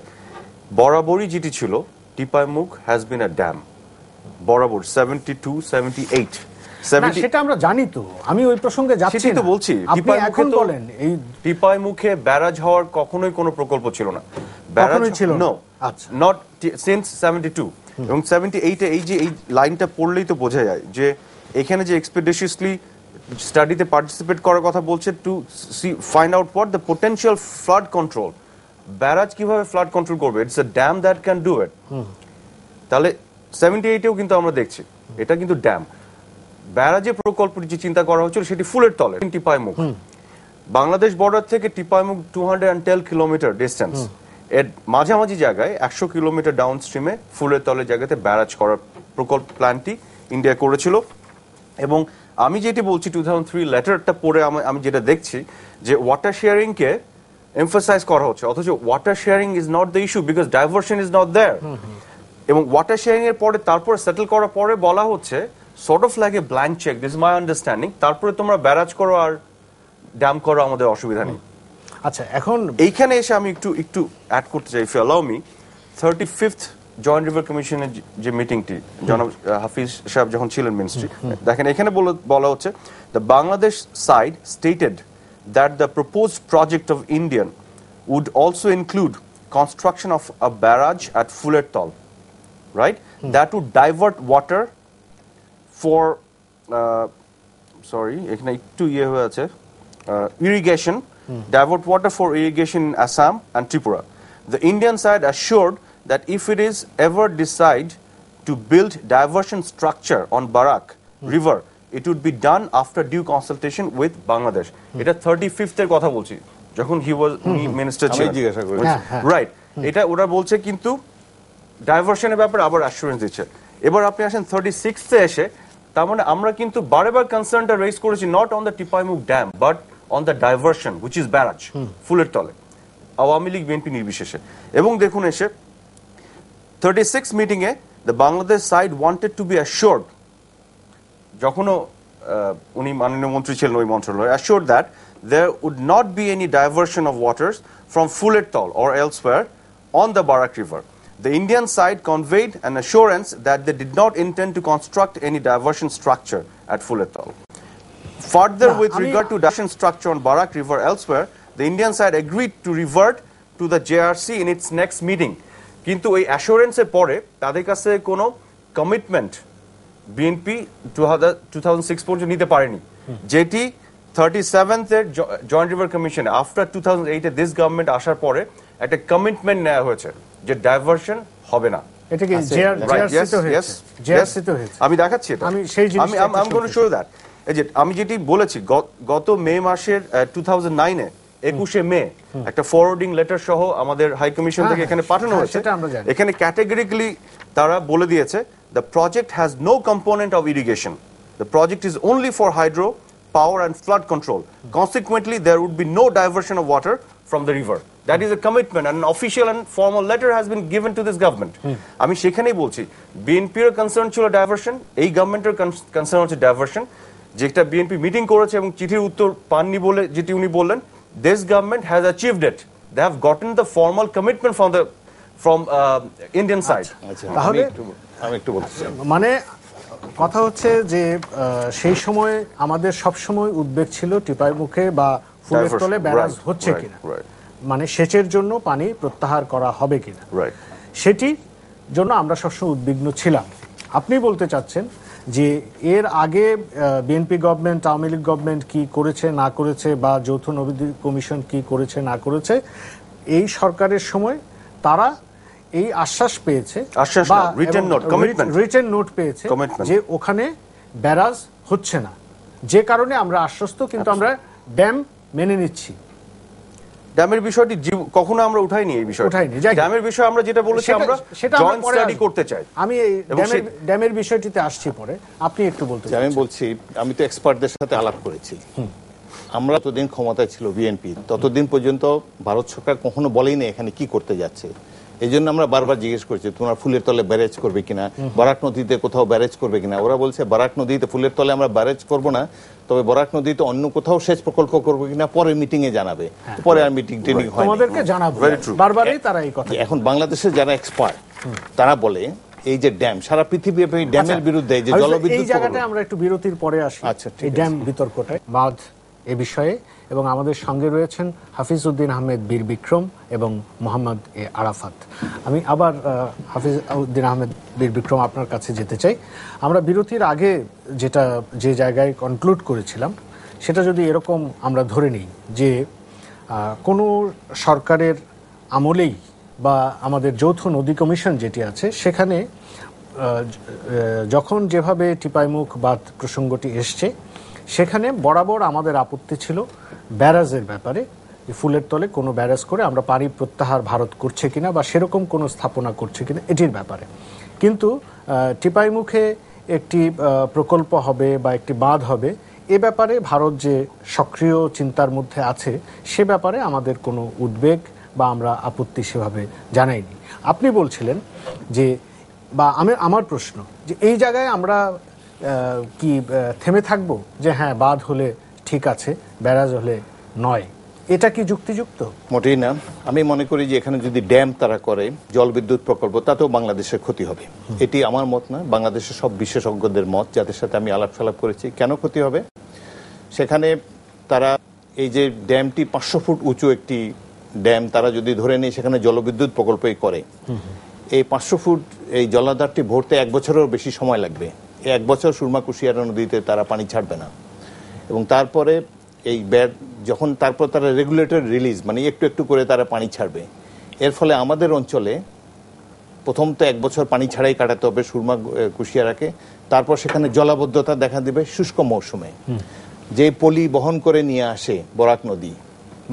বরাবরই যেটি ছিল, Tipaimukh has been a dam বরাবর 72-78। সেটা আমরা জানি তো, আমি ওই প্রসঙ্গে যাচ্ছি না, তো বলছি। আপনি এখন বলেন এই টিপাইমুখে ব্যারাজ হওয়ার কখনোই কোনো প্রকল্প ছিল না, ব্যারাজ ছিল না, নট সিন্স 72 এবং 78-এ এই যে এই লাইনটা পড়লেই তো বোঝা যায় যে এখানে যে এক্সপেডিশিয়াসলি স্টাডিতে পার্টিসিপেট করার কথা বলছে to find out what the potential flood control. Barrage কিভাবে ফ্লাড কন্ট্রোল করবে? It's a dam that can do it. তাহলে 78-এও কিন্তু আমরা দেখছি এটা কিন্তু ড্যাম। ব্যারাজের প্রকল্পটি যে চিন্তা করা হচ্ছিল সেটি ফুলের তলে, টিপাইমুখ। বাংলাদেশ বর্ডার থেকে টিপাইমুখ 210 কিলোমিটার ডিস্টেন্স, এর মাঝামাঝি জায়গায় 100 কিলোমিটার ডাউন স্ট্রিমে ফুলের তলের জায়গাতে ব্যারাজ করার প্রকল্প প্ল্যানটি ইন্ডিয়া করেছিল। এবং আমি যেটি বলছি 2003 লেটারটা পড়ে আমি যেটা দেখছি যে ওয়াটার শেয়ারিং কে এমফাসাইজ করা হচ্ছে, অথচ water sharing is not the issue because diversion is not there. এবং ওয়াটার শেয়ারিং এর পরে তারপরে সেটেল করার পরে বলা হচ্ছে sort of like a blank cheque, this is my understanding, তারপরে তোমরা ব্যারাজ করো আর ড্যাম করো, আমাদের অসুবিধা নেই। আচ্ছা, এখন এইখানে এসে আমি একটু অ্যাড করতে চাই, if you allow me. 35th joint river কমিশনের যে মিটিংটি জনাব হাফিজ সাহেব যখন ছিলেন মিনিস্ট্রি, দেখেন এখানে বলা হচ্ছে the Bangladesh side stated that the proposed project of Indian would also include construction of a barrage at Fullertol, right? That would divert water for এখানে একটু হয়ে আছে, irrigation, divert water for irrigation in Assam and Tripura. The Indian side assured that if it is ever decide to build diversion structure on Barak River, it would be done after due consultation with Bangladesh. এটা 35th এর কথা বলছি, যখন হি ওয়াজ minister ছিলেন, right? এটা ওরা বলছে, কিন্তু ডাইভার্সনের ব্যাপারে আবার অ্যাসুরেন্স দিচ্ছে। এবার আপনি আসেন 36th এসে তার মানে আমরা কিন্তু বারেবার কনসার্নটা রেজ করেছি not on the Tipaimukh dam but on the diversion which is barrage ফুলের তলে, আওয়ামী লীগ বিএনপি নির্বিশেষে। এবং দেখুন এসে 36 মিটিংয়ে the Bangladesh side wanted to be assured, যখনও উনি মাননীয় মন্ত্রী ছিলেন ওই মন্ত্রণালয়ে, assured that there would not be any diversion of waters from Fuletol or elsewhere on the Barak River. The Indian side conveyed an assurance that they did not intend to construct any diversion structure at Fuletol. Further, with regard to diversion structure on Barak River elsewhere, the Indian side agreed to revert to the JRC in its next meeting. কিন্তু এই অ্যাসুরেন্সের পরে তাদের কাছে কোনো commitment BNP 2006 পর্যন্ত নিতে পারেনি, যেটি 37th এর জয়েন্ট রিভার কমিশনে আফটার 2008 এ দিস গভর্নমেন্ট আসার পরে একটা কমিটমেন্ট নেওয়া হয়েছে যে ডাইভার্সন হবে না। এটা কি জেআরসি তে হয়েছে? আমি দেখাচ্ছি এটা, আমি সেই জিনিসটা I'm going to show that. এই যে আমি যেটি বলেছি গত মে মাসের 2009 এ 21শে মে একটা ফরওয়ার্ডিং লেটার সহ আমাদের হাই কমিশন থেকে এখানে পাঠানো হয়েছে। এখানে ক্যাটেগরিক্যালি তারা বলে দিয়েছে the project has no component of irrigation, the project is only for hydro power and flood control, consequently there would be no diversion of water from the river. That is a commitment and an official and formal letter has been given to this government. আমি সেখানেই বলছি বিএনপির concern ছিল diversion, এই গভর্নমেন্টের concern হচ্ছে diversion. যেটা BNP meeting করেছে এবং চিঠির উত্তর পাননি বলে যেটি উনি বললেন, this government has achieved it, they have gotten the formal commitment from Indian side. তাহলে আমি একটু বলতে চাই, মানে কথা হচ্ছে যে সেই সময় আমাদের সব সময় উদ্বেগ ছিল টিপাই মুখে বা ফুলের তলে ব্যারাজ হচ্ছে কিনা, মানে সেচের জন্য পানি প্রত্যাহার করা হবে কিনা, সেটির জন্য আমরা সবসময় উদ্বিগ্ন ছিলাম। আপনি বলতে চাচ্ছেন যে এর আগে BNP government, Awami League government কি করেছে না করেছে বা যৌথ নবীন কমিশন কি করেছে না করেছে, এই সরকারের সময় তারা এই আশ্বাস পেয়েছে বা রিটেন নোট পেয়েছে যে ওখানে ব্যারাজ হচ্ছে না, যে কারণে আমরা আশ্বস্ত, কিন্তু আমরা ড্যাম মেনে নিচ্ছি। ড্যামের বিষয়টি কখনো আমরা উঠাইনি, এই বিষয় উঠাইনি। ড্যামের বিষয় আমরা যেটা বলেছি আমরা জয়েন্ট স্টাডি করতে চাই। আমি এই ড্যামের বিষয়টিতে আসছি পরে, আপনি একটু বলতে। আমি বলছি, আমি তো এক্সপার্টদের সাথে আলাপ করেছি। আমরা যতদিন ক্ষমতায় ছিল বিএনপি, ততদিন পর্যন্ত ভারত সরকার কখনো বলেই না এখানে কি করতে যাচ্ছে। এই জন্য আমরা বারবার জিজ্ঞেস করছি তোমরা ফুলের তলে ব্যারেজ করবে কিনা, বরাক নদীতে কোথাও ব্যারেজ করবে কিনা। ওরা বলছে বরাক নদীতে ফুলের তলে আমরা ব্যারেজ করব না, তবে বরাক নদীতে অন্য কোথাও সেচ প্রকল্প করবো কিনা পরে মিটিং এ জানাবে। পরে আর মিটিং টেনিং হয়, তোমাদেরকে জানাবো, বারবারই তারা এই কথা। এখন বাংলাদেশের যারা এক্সপার্ট তারা বলে এই যে ড্যাম, সারা পৃথিবী ড্যামের বিরুদ্ধে, যে জলবিদ্যুৎ, এই জায়গাটা আমরা একটু বিরতির পরে আসি। আচ্ছা, এই ড্যাম বিতর্কটায় বাদ এ বিষয়ে, এবং আমাদের সঙ্গে রয়েছেন হাফিজ উদ্দিন আহমেদ বীর বিক্রম এবং মোহাম্মদ এ আরাফাত। আমি আবার হাফিজ উদ্দিন আহমেদ বীর বিক্রম আপনার কাছে যেতে চাই। আমরা বিরতির আগে যে জায়গায় কনক্লুড করেছিলাম, সেটা যদি এরকম আমরা ধরে নিই যে কোনো সরকারের আমলেই বা আমাদের যৌথ নদী কমিশন যেটি আছে, সেখানে যখন যেভাবে টিপাইমুখ বাঁধ প্রসঙ্গটি এসছে, সেখানে বরাবর আমাদের আপত্তি ছিল ব্যারাজের ব্যাপারে, যে ফুলের তলে কোনো ব্যারাজ করে আমরা পানি প্রত্যাহার ভারত করছে কিনা বা সেরকম কোনো স্থাপনা করছে কিনা এটির ব্যাপারে। কিন্তু টিপাইমুখে একটি প্রকল্প হবে বা একটি বাঁধ হবে, এ ব্যাপারে ভারত যে সক্রিয় চিন্তার মধ্যে আছে, সে ব্যাপারে আমাদের কোনো উদ্বেগ বা আমরা আপত্তি সেভাবে জানাইনি। আপনি বলছিলেন যে, বা আমার প্রশ্ন যে এই জায়গায় আমরা কি থেমে থাকবো যে হ্যাঁ বাঁধ হলে ঠিক আছে, ব্যারাজ হলে নয়, এটা কি যুক্তিযুক্ত? মোটেই না। আমি মনে করি যে এখানে যদি ড্যাম তারা করে, জলবিদ্যুৎ প্রকল্প, তাতেও বাংলাদেশের ক্ষতি হবে। এটি আমার মত না, বাংলাদেশের সব বিশেষজ্ঞদের মত, যাদের সাথে আমি আলাপ সালাপ করেছি। কেন ক্ষতি হবে? সেখানে তারা এই যে ড্যামটি 500 ফুট উঁচু একটি ড্যাম তারা যদি ধরে নিয়ে সেখানে জলবিদ্যুৎ প্রকল্পই করে, এই 500 ফুট এই জলাধারটি ভরতে 1 বছরেরও বেশি সময় লাগবে। এই 1 বছর সুরমা কুশিয়ারা নদীতে তারা পানি ছাড়বে না। এবং তারপরে এই যখন তারপর তারা রেগুলেটর রিলিজ, মানে একটু একটু করে তারা পানি ছাড়বে। এর ফলে আমাদের অঞ্চলে প্রথম তো 1 বছর পানি ছাড়াই কাটাতে হবে সুরমা কুশিয়ারাকে, তারপর সেখানে জলাবদ্ধতা দেখা দেবে শুষ্ক মৌসুমে। যে পলি বহন করে নিয়ে আসে বরাক নদী,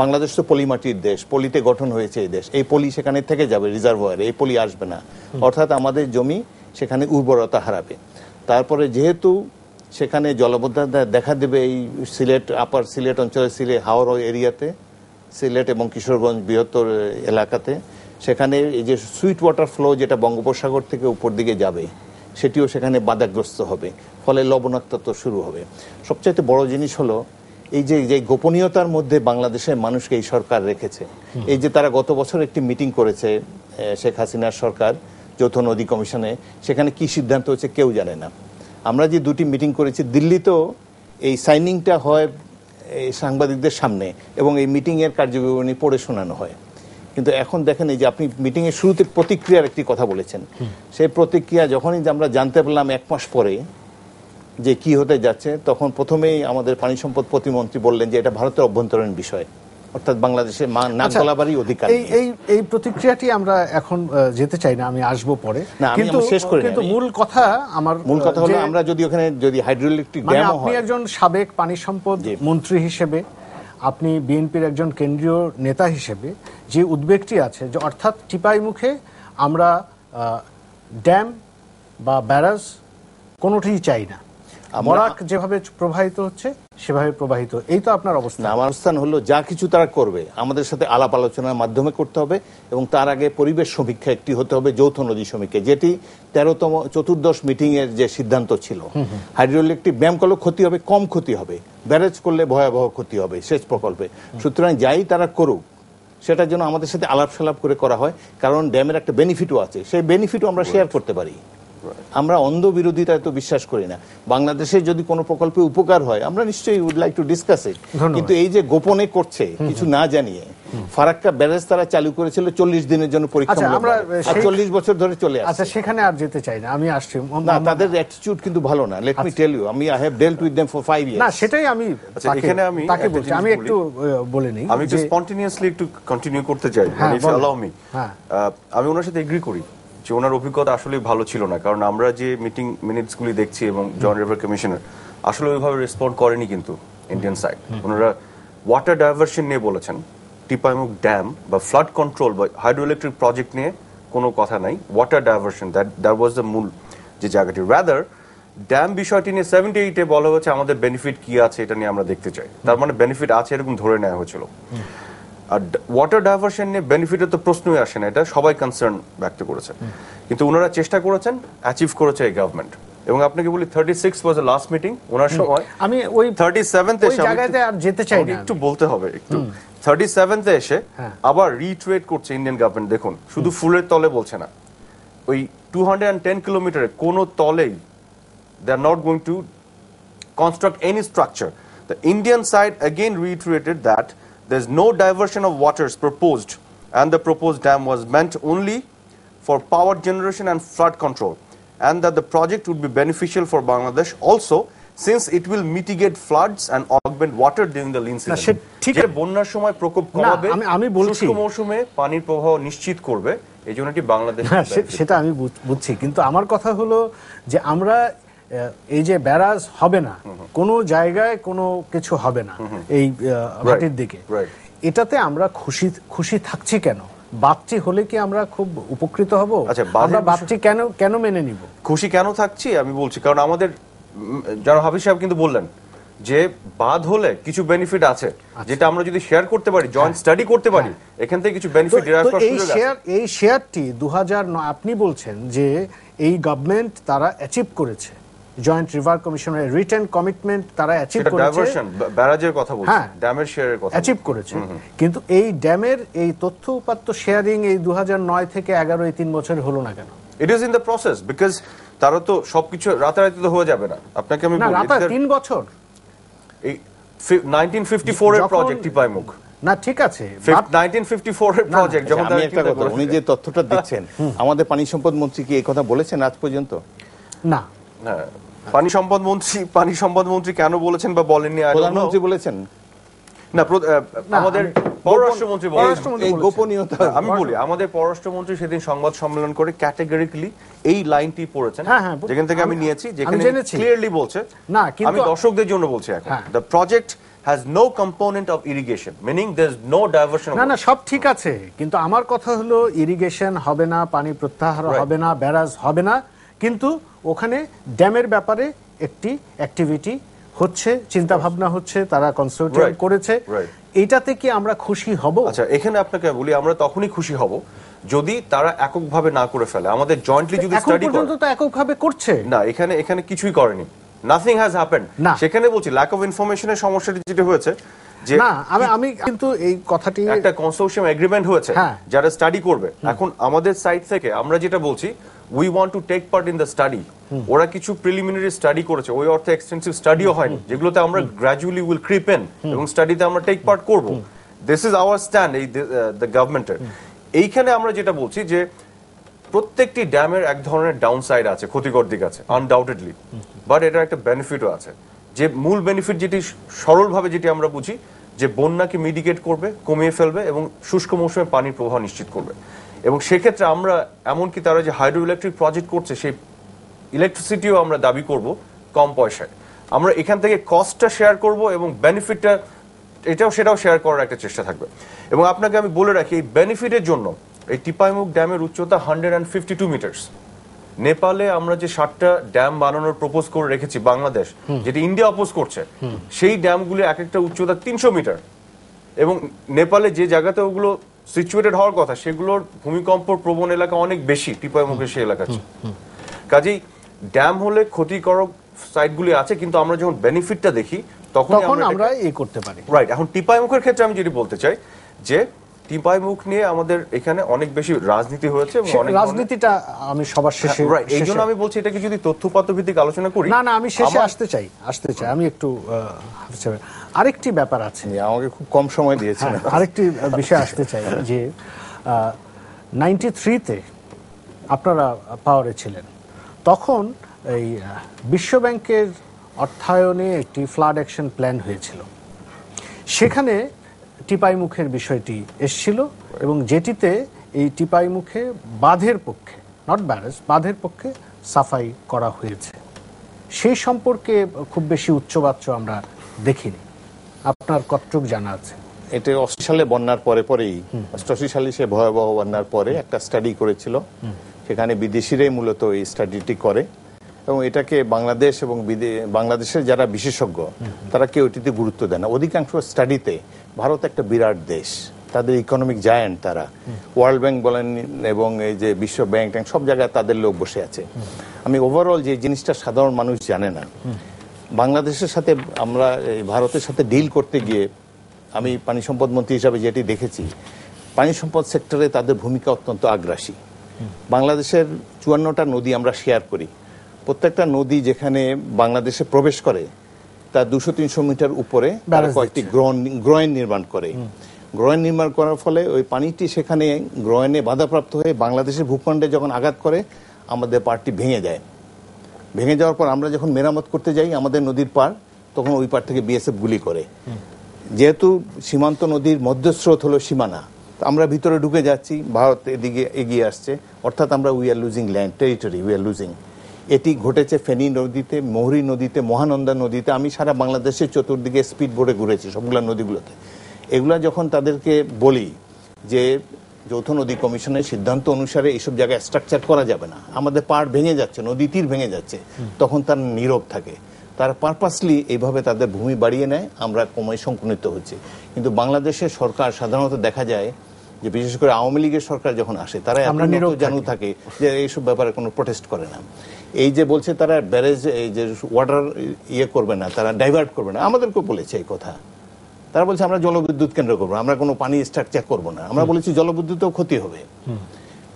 বাংলাদেশ তো পলি মাটির দেশ, পলিতে গঠন হয়েছে এই দেশ, এই পলি সেখানে থেকে যাবে রিজার্ভয়ারে, এই পলি আসবে না, অর্থাৎ আমাদের জমি সেখানে উর্বরতা হারাবে। তারপরে যেহেতু সেখানে জলাবদ্ধতা দেখা দেবে এই সিলেট, আপার সিলেট অঞ্চলের হাওড় এরিয়াতে, সিলেট এবং কিশোরগঞ্জ বৃহত্তর এলাকাতে। সেখানে এই যে সুইট ওয়াটার ফ্লো যেটা বঙ্গোপসাগর থেকে উপর দিকে যাবে, সেটিও সেখানে বাধাগ্রস্ত হবে, ফলে লবণাক্ততা শুরু হবে। সবচাইতে বড় জিনিস হলো এই যে গোপনীয়তার মধ্যে বাংলাদেশের মানুষকে এই সরকার রেখেছে। এই যে তারা গত বছর একটি মিটিং করেছে শেখ হাসিনার সরকার যৌথ নদী কমিশনে, সেখানে কি সিদ্ধান্ত হচ্ছে কেউ জানে না। আমরা যে দুটি মিটিং করেছি দিল্লিতেও, এই সাইনিংটা হয় এই সাংবাদিকদের সামনে এবং এই মিটিংয়ের কার্যবিবরণী পড়ে শোনানো হয়। কিন্তু এখন দেখেন, এই যে আপনি মিটিংয়ের শুরুতে প্রতিক্রিয়ার একটি কথা বলেছেন, সেই প্রতিক্রিয়া যখনই আমরা জানতে পারলাম 1 মাস পরে যে কি হতে যাচ্ছে, তখন প্রথমেই আমাদের পানি সম্পদ প্রতিমন্ত্রী বললেন যে এটা ভারতের অভ্যন্তরীণ বিষয়, অর্থাৎ বাংলাদেশের নাক গলাবারই অধিকার। এই প্রতিক্রিয়াটি আমরা এখন যেতে চাই না, আমি আসবো পরে। না, কিন্তু মূল কথা হলো, আমরা যদি হাইড্রোইলেকট্রিক ড্যাম হয়, আপনি একজন সাবেক পানি সম্পদ মন্ত্রী হিসেবে, আপনি বিএনপির একজন কেন্দ্রীয় নেতা হিসেবে যে উদ্বেগটি আছে, যে অর্থাৎ টিপাই মুখে আমরা ড্যাম বা ব্যারাজ কোনোটিই চাই না, বরাক যেভাবে প্রবাহিত হচ্ছে সেভাবে প্রবাহিত, এই তো আপনার অবস্থান। আমার অবস্থান হলো যা কিছু তারা করবে আমাদের সাথে আলাপ আলোচনার মাধ্যমে করতে হবে, এবং তার আগে পরিবেশ সমীক্ষা একটি হতে হবে, যৌথ নদী সমীক্ষা, যেটি 13তম চতুর্দশ মিটিং এর যে সিদ্ধান্ত ছিল। হাইড্রোইলেকট্রিক ড্যাম করলে ক্ষতি হবে, কম ক্ষতি হবে, ব্যারেজ করলে ভয়াবহ ক্ষতি হবে সেচ প্রকল্পে। সুতরাং যাই তারা করুক, সেটার জন্য আমাদের সাথে আলাপ সালাপ করে করা হয়, কারণ ড্যামের একটা বেনিফিটও আছে, সেই বেনিফিটও আমরা শেয়ার করতে পারি। আমরা অন্ধ বিরোধিতায় তো বিশ্বাস করি না। বাংলাদেশের যদি কোনো প্রকল্পে উপকার হয় আমরা নিশ্চয়ই would like to discuss it, কিন্তু এই যে গোপনে করছে কিছু না জানিয়ে, ফারাক্কা ব্যারেজ তারা চালু করেছিল 40 দিনের জন্য পরীক্ষামূলক, আর 40 বছর ধরে চলে আসছে। আচ্ছা, সেখানে আর যেতে চাই না, আমি আসছি না, তাদের অ্যাটিটিউড কিন্তু ভালো না, লেট মি টেল ইউ, আমি I have ডেল্ট with them for 5 years. না, সেটাই আমি তাকে বলছি, আমি একটু বলে নেই, আমি একটু স্পন্টেনিয়াসলি একটু কন্টিনিউ করতে চাই, ইফ ইউ অ্যালাউ মি। আমি ওনার সাথে এগ্রি করি যে ওনার অভিজ্ঞতা আসলে ভালো ছিল না, কারণ আমরা যে মিটিং মিনিটস গুলি দেখছি এবং জয়েন্ট রিভার কমিশনার আসলে ওইভাবে রেসপন্ড করেনি কিন্তু ইন্ডিয়ান সাইড। ওনারা ওয়াটার ডাইভারশন নিয়ে বলেছেন, টিপাইমুখ ড্যাম বা ফ্লাড কন্ট্রোল বা হাইড্রোইলেকট্রিক প্রজেক্ট নিয়ে কোনো কথা নাই। Water diversion that was the মূল যে জায়গাটি। রাদার ড্যাম বিষয়টি নিয়ে 78-এ বলা হয়েছে আমাদের বেনিফিট কি আছে এটা নিয়ে আমরা দেখতে চাই, তার মানে বেনিফিট আছে এরকম ধরে নেওয়া হয়েছিল। আর ওয়াটার ডাইভারশন নিয়ে বেনিফিটের তো প্রশ্নই আসে না, এটা সবাই কনসার্ন ব্যক্ত করেছে। কিন্তু ওনারা চেষ্টা করেছেন, অ্যাচিভ করেছে এই গভর্নমেন্ট। এবং আপনাকে বলি 36 ওয়াজ দ্য লাস্ট মিটিং ওনার সময়। আমি ওই 37তে ওই জায়গাতে আর যেতে চাই না, একটু বলতে হবে একটু। 37তে এসে আবার রিট্রেট করছে ইন্ডিয়ান গভর্নমেন্ট। দেখুন, শুধু ফুলের তলে বলছে না, ওই 210 কিলোমিটারে কোন তলেই they are not going to construct any structure. The Indian side again reiterated that there's no diversion of waters proposed, and the proposed dam was meant only for power generation and flood control, and that the project would be beneficial for Bangladesh also, since it will mitigate floods and augment water during the lean season. যে বন্যার সময় প্রকোপ কমাবে, আমি বলছি শুষ্ক মৌসুমে পানির প্রবাহ নিশ্চিত করবে, এই জন্য এটি বাংলাদেশ। সেটা আমি বুঝছি, কিন্তু আমার কথা হলো যে আমরা এই যে ব্যারাজ হবে না, কোনো জায়গায় কোনো কিছু হবে না এই ভাটির দিকে, এটাতে আমরা খুশি থাকছি কেন? বাচ্চি হলে কি আমরা খুব উপকৃত হব? আমরা বাচ্চি কেন মেনে নিব? খুশি কেন থাকছি আমি বলছি, কারণ আমাদের যারা হাফিজ সাহেব কিন্তু বললেন যে বাদ হলে কিছু বেনিফিট আছে, যেটা আমরা যদি শেয়ার করতে পারি, জয়েন্ট স্টাডি করতে পারি, এখান থেকে কিছু বেনিফিট ডিরাইভ করার সুযোগ আছে। এই শেয়ারটি 2009 আপনি বলছেন যে এই গভর্নমেন্ট তারা অ্যাচিভ করেছে, জয়েন্ট রিভার কমিশনের রিটেন কমিটমেন্ট তারা অ্যাচিভ করেছে, ডাইভারশন ব্যারাজের কথা বলছি, ড্যামের শেয়ারের কথা অ্যাচিভ করেছে। কিন্তু এই ড্যামের এই তথ্য উপাত্ত শেয়ারিং এই 2009 থেকে 11 এই 3 বছর হলো না কেন? It is in the process, because তারা তো সবকিছু রাতারাতি তো হয়ে যাবে না। আপনাকে আমি বলি, রাতারাতি 3 বছর, এই 1954 এর প্রজেক্ট টিপাইমুখ, না ঠিক আছে, 1954 এর প্রজেক্ট যখন আমি একটা কথা, উনি যে তথ্যটা দিচ্ছেন, আমাদের পানি সম্পদ মন্ত্রী কি এই কথা বলেছেন আজ পর্যন্ত? না। হ্যাঁ, পানি সম্পদ মন্ত্রী কেন বলেছেন বা বলেননি, প্রধানমন্ত্রী বলেছেন না, আমাদের পররাষ্ট্রমন্ত্রী বলেছেন এই গোপনীয়তা। আমি বলি, আমাদের পররাষ্ট্রমন্ত্রী সেদিন সংবাদ সম্মেলন করে ক্যাটেগরিক্যালি এই লাইনটি পড়েছেন, যেখান থেকে আমি নিয়েছি, যেখানে ক্লিয়ারলি বলছে, না কিন্তু আমি দর্শকদের জন্য বলছি এখন, the project has no component of irrigation, meaning there's no diversion. না সব ঠিক আছে, কিন্তু আমার কথা হলো ইরিগেশন হবে না, পানি প্রত্যাহার হবে না, ব্যারাজ হবে না, কিন্তু ওখানে ড্যামের ব্যাপারে একটি অ্যাক্টিভিটি হচ্ছে, চিন্তা ভাবনা হচ্ছে, তারা কনসোর্টিয়াম করেছে। এইটাতে কি আমরা খুশি হব? আচ্ছা, এখানে আপনাকে বলি আমরা তখনই খুশি হব যদি তারা এককভাবে না করে ফেলে। আমাদের জয়েন্টলি যদি স্টাডি করে। এখন পর্যন্ত তো এককভাবে করছে না, এখানে কিছুই করেনি। Nothing has happened. সেখানে বলছি ল্যাক অফ ইনফরমেশনের সমস্যাটি যেটা হয়েছে যে না, আমি কিন্তু এই কথাটি একটা কনসোর্টিয়াম এগ্রিমেন্ট হয়েছে যারা স্টাডি করবে। এখন আমাদের সাইড থেকে আমরা যেটা বলছি we want to take part in the study. ওরা কিছু প্রিলিমিনারি স্টাডি করেছে, ওই অর্থে এক্সটেন্সিভ স্টাডিও হয়নি, যেগুলোতে আমরা গ্র্যাজুয়ালি উইল ক্রিপ ইন এবং স্টাডিতে আমরা টেক পার্ট করব। দিস ইজ আওয়ার স্ট্যান্ড এই দ্য গভর্নমেন্টের। এইখানে আমরা যেটা বলছি যে প্রত্যেকটি ড্যামের এক ধরনের ডাউন সাইড আছে, ক্ষতিকর দিক আছে আনডাউটেডলি, বাট এটার একটা বেনিফিটও আছে। যে মূল বেনিফিট যেটি সরলভাবে যেটি আমরা বুঝি যে বন্যাকে মিটিগেট করবে, কমিয়ে ফেলবে এবং শুষ্ক মৌসুমে পানির প্রবাহ নিশ্চিত করবে। এবং সেক্ষেত্রে আমরা এমনকি তারা যে হাইড্রো ইলেকট্রিক প্রজেক্ট করছে সেই ইলেকট্রিসিটিও আমরা দাবি করব কম পয়সায়। আমরা এখান থেকে কস্টটা শেয়ার করব এবং বেনিফিটটা সেটাও শেয়ার করার একটা চেষ্টা থাকবে। এবং আপনাকে আমি বলে রাখি এই বেনিফিটের জন্য এই টিপাইমুখ ড্যামের উচ্চতা 152 মিটার্স। নেপালে আমরা যে 7টা ড্যাম বানানোর প্রপোজ করে রেখেছি বাংলাদেশ, যেটা ইন্ডিয়া অপোজ করছে, সেই ড্যামগুলো এক একটা উচ্চতা 300 মিটার। এবং নেপালে যে জায়গাতে ওগুলো সিচুয়েটেড হওয়ার কথা সেগুলোর ভূমিকম্প প্রবণ এলাকা অনেক বেশি টিপাইমুখের সেই এলাকা। কাজেই ড্যাম হলে ক্ষতিকারক সাইটগুলি আছে, কিন্তু আমরা যখন বেনিফিটটা দেখি তখন আমরা এই করতে পারি। রাইট। এখন টিপাইমুখের ক্ষেত্রে আমি যেটি বলতে চাই যে টিপাইমুখ নিয়ে আমাদের এখানে অনেক বেশি রাজনীতি হয়েছে এবং অনেক রাজনীতিটা আমি সবার শেষে, এই জন্য আমি বলছি এটাকে যদি তথ্যপাত্র ভিত্তিক আলোচনা করি। না, আমি শেষে আসতে চাই আমি একটু আরেকটি ব্যাপার আছে, আমাকে খুব কম সময় দিয়েছেন। আরেকটি বিষয় আসতে চাই যে 93-তে আপনারা পাওয়ারে ছিলেন, তখন এই বিশ্বব্যাংকের অর্থায়নে একটি ফ্লাড অ্যাকশন প্ল্যান হয়েছিল। সেখানে টিপাইমুখের বিষয়টি এসেছিল এবং যেটিতে এই টিপাইমুখে বাঁধের পক্ষে, নট ব্যারেজ, বাঁধের পক্ষে সাফাই করা হয়েছে। সেই সম্পর্কে খুব বেশি উচ্চবাচ্য আমরা দেখিনি। আপনার কতটুকু জানা আছে? এটা 80 সালে বন্যার পরেই 88 সালে সে ভয়াবহ বন্যার পরে একটা স্টাডি করেছিল। সেখানে বিদেশিরাই মূলত এই স্টাডিটি করে এবং এটাকে বাংলাদেশ এবং বাংলাদেশের যারা বিশেষজ্ঞ তারা কেউ এটিতে গুরুত্ব দেয় না। অধিকাংশ স্টাডিতে ভারত একটা বিরাট দেশ, তাদের ইকোনমিক জায়ান্ট, তারা ওয়ার্ল্ড ব্যাংক বলেন এবং এই যে বিশ্ব ব্যাংক সব জায়গায় তাদের লোক বসে আছে। আমি ওভারঅল যে জিনিসটা সাধারণ মানুষ জানে না, বাংলাদেশের সাথে আমরা ভারতের সাথে ডিল করতে গিয়ে আমি পানি সম্পদ মন্ত্রী হিসাবে যেটি দেখেছি, পানি সম্পদ সেক্টরে তাদের ভূমিকা অত্যন্ত আগ্রাসী। বাংলাদেশের 54টা নদী আমরা শেয়ার করি। প্রত্যেকটা নদী যেখানে বাংলাদেশে প্রবেশ করে তার 200-300 মিটার উপরে কয়েকটি গ্রয়েন নির্মাণ করে। গ্রয়েন নির্মাণ করার ফলে ওই পানিটি সেখানে গ্রয়েনে বাধাপ্রাপ্ত হয়ে বাংলাদেশের ভূখণ্ডে যখন আঘাত করে আমাদের পাড়টি ভেঙে যায়। ভেঙে যাওয়ার পর আমরা যখন মেরামত করতে যাই আমাদের নদীর পাড়, তখন ওই পাড় থেকে বিএসএফ গুলি করে। যেহেতু সীমান্ত নদীর মধ্যস্রোত হলো সীমানা, আমরা ভিতরে ঢুকে যাচ্ছি, ভারত এদিকে এগিয়ে আসছে, অর্থাৎ আমরা we are losing land territory, we are losing. এটি ঘটেছে ফেনী নদীতে, মোহরী নদীতে, মহানন্দা নদীতে। আমি সারা বাংলাদেশের চতুর্দিকে স্পিড বোটে ঘুরেছি সবগুলো নদীগুলোতে। এগুলা যখন তাদেরকে বলি যে যৌথ নদী কমিশনের সিদ্ধান্ত অনুসারে এইসব জায়গায় স্ট্রাকচার করা যাবে না, আমাদের পাড় ভেঙে যাচ্ছে, নদী তীর ভেঙে যাচ্ছে, তখন তারা নীরব থাকে। তারা পারপাসলি এইভাবে তাদের ভূমি বাড়িয়ে নেয়, আমরা ক্রমে সংকুচিত হচ্ছে। কিন্তু বাংলাদেশের সরকার সাধারণত দেখা যায় যে বিশেষ করে আওয়ামী লীগের সরকার যখন আসে তারা জানু থাকে যে এইসব ব্যাপারে কোনো প্রোটেস্ট করে না। এই যে বলছে তারা ব্যারেজ এই যে ওয়াটার করবে না, তারা ডাইভার্ট করবে না, আমাদেরকেও বলেছে এই কথা। তারা বলছে আমরা জলবিদ্যুৎ কেন্দ্র করবো, আমরা কোনো পানি স্ট্রাকচার করবো না। আমরা বলেছি জলবিদ্যুতেও ক্ষতি হবে।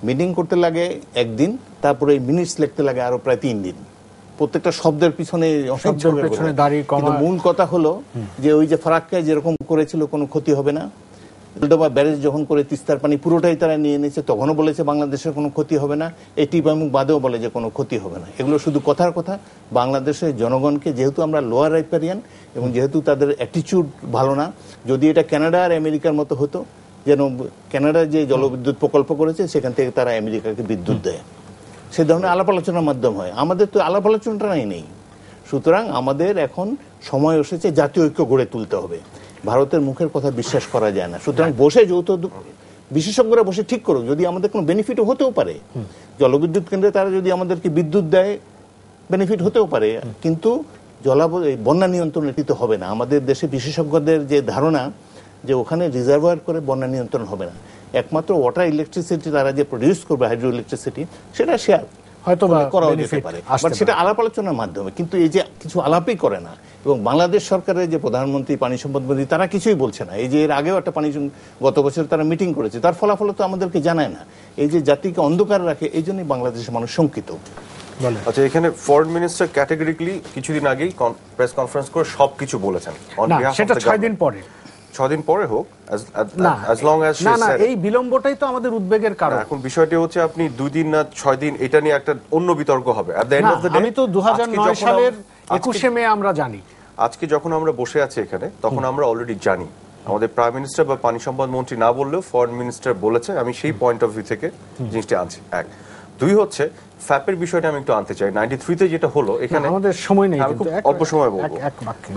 মিটিং করতে লাগে একদিন, তারপরে মিনিটস লিখতে লাগে আরো প্রায় 3 দিন। প্রত্যেকটা শব্দের পিছনে মূল কথা হলো যে ওই যে ফারাক্কায় যেরকম করেছিল কোনো ক্ষতি হবে না। এলডোবা ব্যারেজ যখন করে তিস্তার পানি পুরোটাই তারা নিয়ে নিয়েছে, তখনও বলেছে বাংলাদেশের কোনো ক্ষতি হবে না। এই টিপাইমুখ বাদেও বলে যে কোনো ক্ষতি হবে না। এগুলো শুধু কথার কথা। বাংলাদেশের জনগণকে, যেহেতু আমরা লোয়ার রাইপারিয়ান এবং যেহেতু তাদের অ্যাটিচিউড ভালো না, যদি এটা কানাডা আর আমেরিকার মতো হতো, যেন কানাডা যে জলবিদ্যুৎ প্রকল্প করেছে সেখান থেকে তারা আমেরিকাকে বিদ্যুৎ দেয়, সে ধরনের আলাপ আলোচনার মাধ্যম হয়। আমাদের তো আলাপ আলোচনাটাই নেই। সুতরাং আমাদের এখন সময় এসেছে জাতীয় ঐক্য গড়ে তুলতে হবে। ভারতের মুখের কথা বিশ্বাস করা যায় না। সুতরাং বসে যৌথ বিশেষজ্ঞরা বসে ঠিক করুক, যদি আমাদের কোনো বেনিফিটও হতেও পারে। জলবিদ্যুৎ কেন্দ্রে তারা যদি আমাদেরকে বিদ্যুৎ দেয় বেনিফিট হতেও পারে, কিন্তু বন্যা নিয়ন্ত্রণ এটি তো হবে না। আমাদের দেশে বিশেষজ্ঞদের যে ধারণা যে ওখানে রিজার্ভার করে বন্যা নিয়ন্ত্রণ হবে না, একমাত্র ওয়াটার ইলেকট্রিসিটি তারা যে প্রডিউস করবে, হাইড্রো ইলেকট্রিসিটি, সেটা শেয়ার হয়তো করাও যেতে পারে, বাট সেটা আলাপ আলোচনার মাধ্যমে। কিন্তু এই যে কিছু আলাপই করে না, এবং বাংলাদেশ সরকারের যে প্রধানমন্ত্রী, পানি সম্পদ মন্ত্রী, তারা কিছুই বলছে না। এই যে এর আগেও একটা গত বছর তারা মিটিং করেছে, তার ফলাফল তো আমাদেরকে জানায় না। এই যে জাতিকে অন্ধকার রাখে, এই জন্যই বাংলাদেশের মানুষ শঙ্কিত। আচ্ছা, এখানে ফরেন মিনিস্টার ক্যাটেগরিক্যালি কিছুদিন আগেই প্রেস কনফারেন্স করে সবকিছু বলেছেন। সেটা 6 দিন পরে, 6 দিন পরে হোক, as long as she said, এই বিলম্বটাই তো আমাদের উদ্বেগের কারণ। এখন বিষয়টি হচ্ছে আপনি 2 দিন না 6 দিন, এটা নিয়ে একটা অন্য বিতর্ক হবে। at the end of the day, আমি তো 2009 সালের 21শে মে আমরা জানি। আজকে যখন আমরা বসে আছি এখানে, তখন আমরা অলরেডি জানি। আমাদের প্রাইম মিনিস্টার বা পানি সম্পদ মন্ত্রী না বললেও ফরেন মিনিস্টার বলেছে। আমি সেই পয়েন্ট অফ ভিউ থেকে জিনিসটা আনছি। 1 2 হচ্ছে ফ্যাপের বিষয়টা আমি একটু আনতে চাই। 93 তে যেটা হলো, এখানে আমাদের সময় নেই, কিন্তু অল্প সময় বলবো।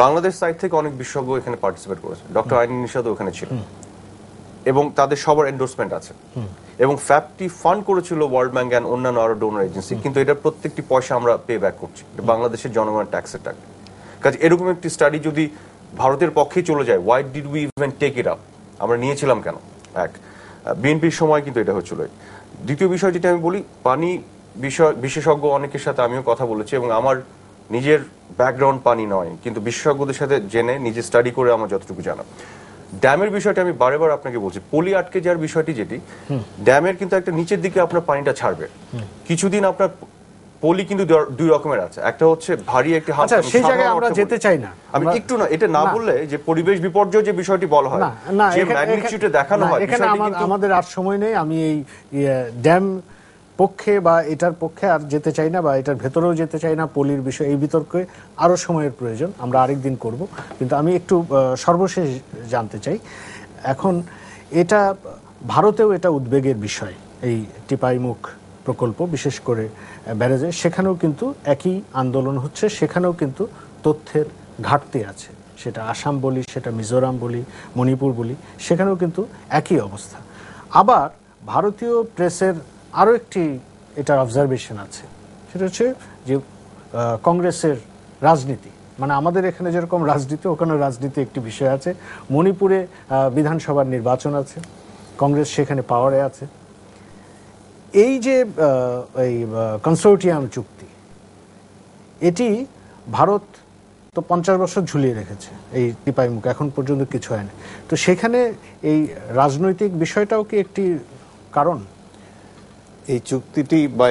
বাংলাদেশ সাইড থেকে অনেক বিশেষজ্ঞ এখানে পার্টিসিপেট করেছে। ডক্টর আইন নিশাদও ওখানে ছিল, এবং তাদের সবার এন্ডোর্সমেন্ট আছে। এবং ফ্যাপটি ফান্ড করেছিল ওয়ার্ল্ড ব্যাংক এন্ড অন্যান্য আরো ডোনার এজেন্সি, কিন্তু এটার প্রত্যেকটি পয়সা আমরা পে ব্যাক করছি, বাংলাদেশের জনগণের ট্যাক্সের টাকা। কাজে এরকম একটি স্টাডি যদি ভারতের পক্ষেই চলে যায়, why did we even take it up? আমরা নিয়েছিলাম কেন? বিএনপির সময় কিন্তু এটা হচ্ছিল। দ্বিতীয় বিষয় যেটা আমি বলি, পানি বিষয় বিশেষজ্ঞ অনেকের সাথে আমিও কথা বলেছি, এবং আমার নিজের ব্যাকগ্রাউন্ড পানি নয়, কিন্তু বিশেষজ্ঞদের সাথে জেনে, নিজে স্টাডি করে আমার যতটুকু জানা। ড্যামের বিষয়টা আমি বারেবার আপনাকে বলছি, পলি আটকে যাওয়ার বিষয়টি, যেটি ড্যামের কিন্তু একটা নিচের দিকে আপনার পানিটা ছাড়বে কিছুদিন। আপনার পলি কিন্তু 2 রকমের আছে, একটা হচ্ছে ভারী, একটি হালকা। সেই জায়গায় আমরা যেতে চাই না। আমি একটু না, এটা না বললে যে পরিবেশ বিপর্যয় যে বিষয়টি বলা হয়, যে ম্যাগনিটিউডে দেখানো হয়, এখানে আমাদের আর সময় নেই। আমি এই ড্যাম পক্ষে বা এটার পক্ষে আর যেতে চাই না, বা এটার ভেতরেও যেতে চাই না। পলির বিষয়, এই বিতর্কে আরো সময়ের প্রয়োজন, আমরা আরেকদিন করব। কিন্তু আমি একটু সর্বশেষ জানতে চাই, এখন এটা ভারতেও এটা উদ্বেগের বিষয়, এই টিপাইমুখ প্রকল্প, বিশেষ করে ব্যারেজে, সেখানেও কিন্তু একই আন্দোলন হচ্ছে, সেখানেও কিন্তু তথ্যের ঘাটতি আছে। সেটা আসাম বলি, সেটা মিজোরাম বলি, মণিপুর বলি, সেখানেও কিন্তু একই অবস্থা। আবার ভারতীয় প্রেসের আরও একটি এটার অবজারভেশন আছে, সেটা হচ্ছে যে কংগ্রেসের রাজনীতি, মানে আমাদের এখানে যেরকম রাজনীতি, ওখানে রাজনীতি একটি বিষয় আছে। মণিপুরে বিধানসভার নির্বাচন আছে, কংগ্রেস সেখানে পাওয়ারে আছে। এই যে এই কনসোর্টিয়াম চুক্তি, এটি ভারত তো 50 বছর ঝুলিয়ে রেখেছে, এই টিপাইমুখ এখন পর্যন্ত কিছু হয়নি। তো সেখানে এই রাজনৈতিক বিষয়টাও কি একটি কারণ? এই চুক্তিটি বা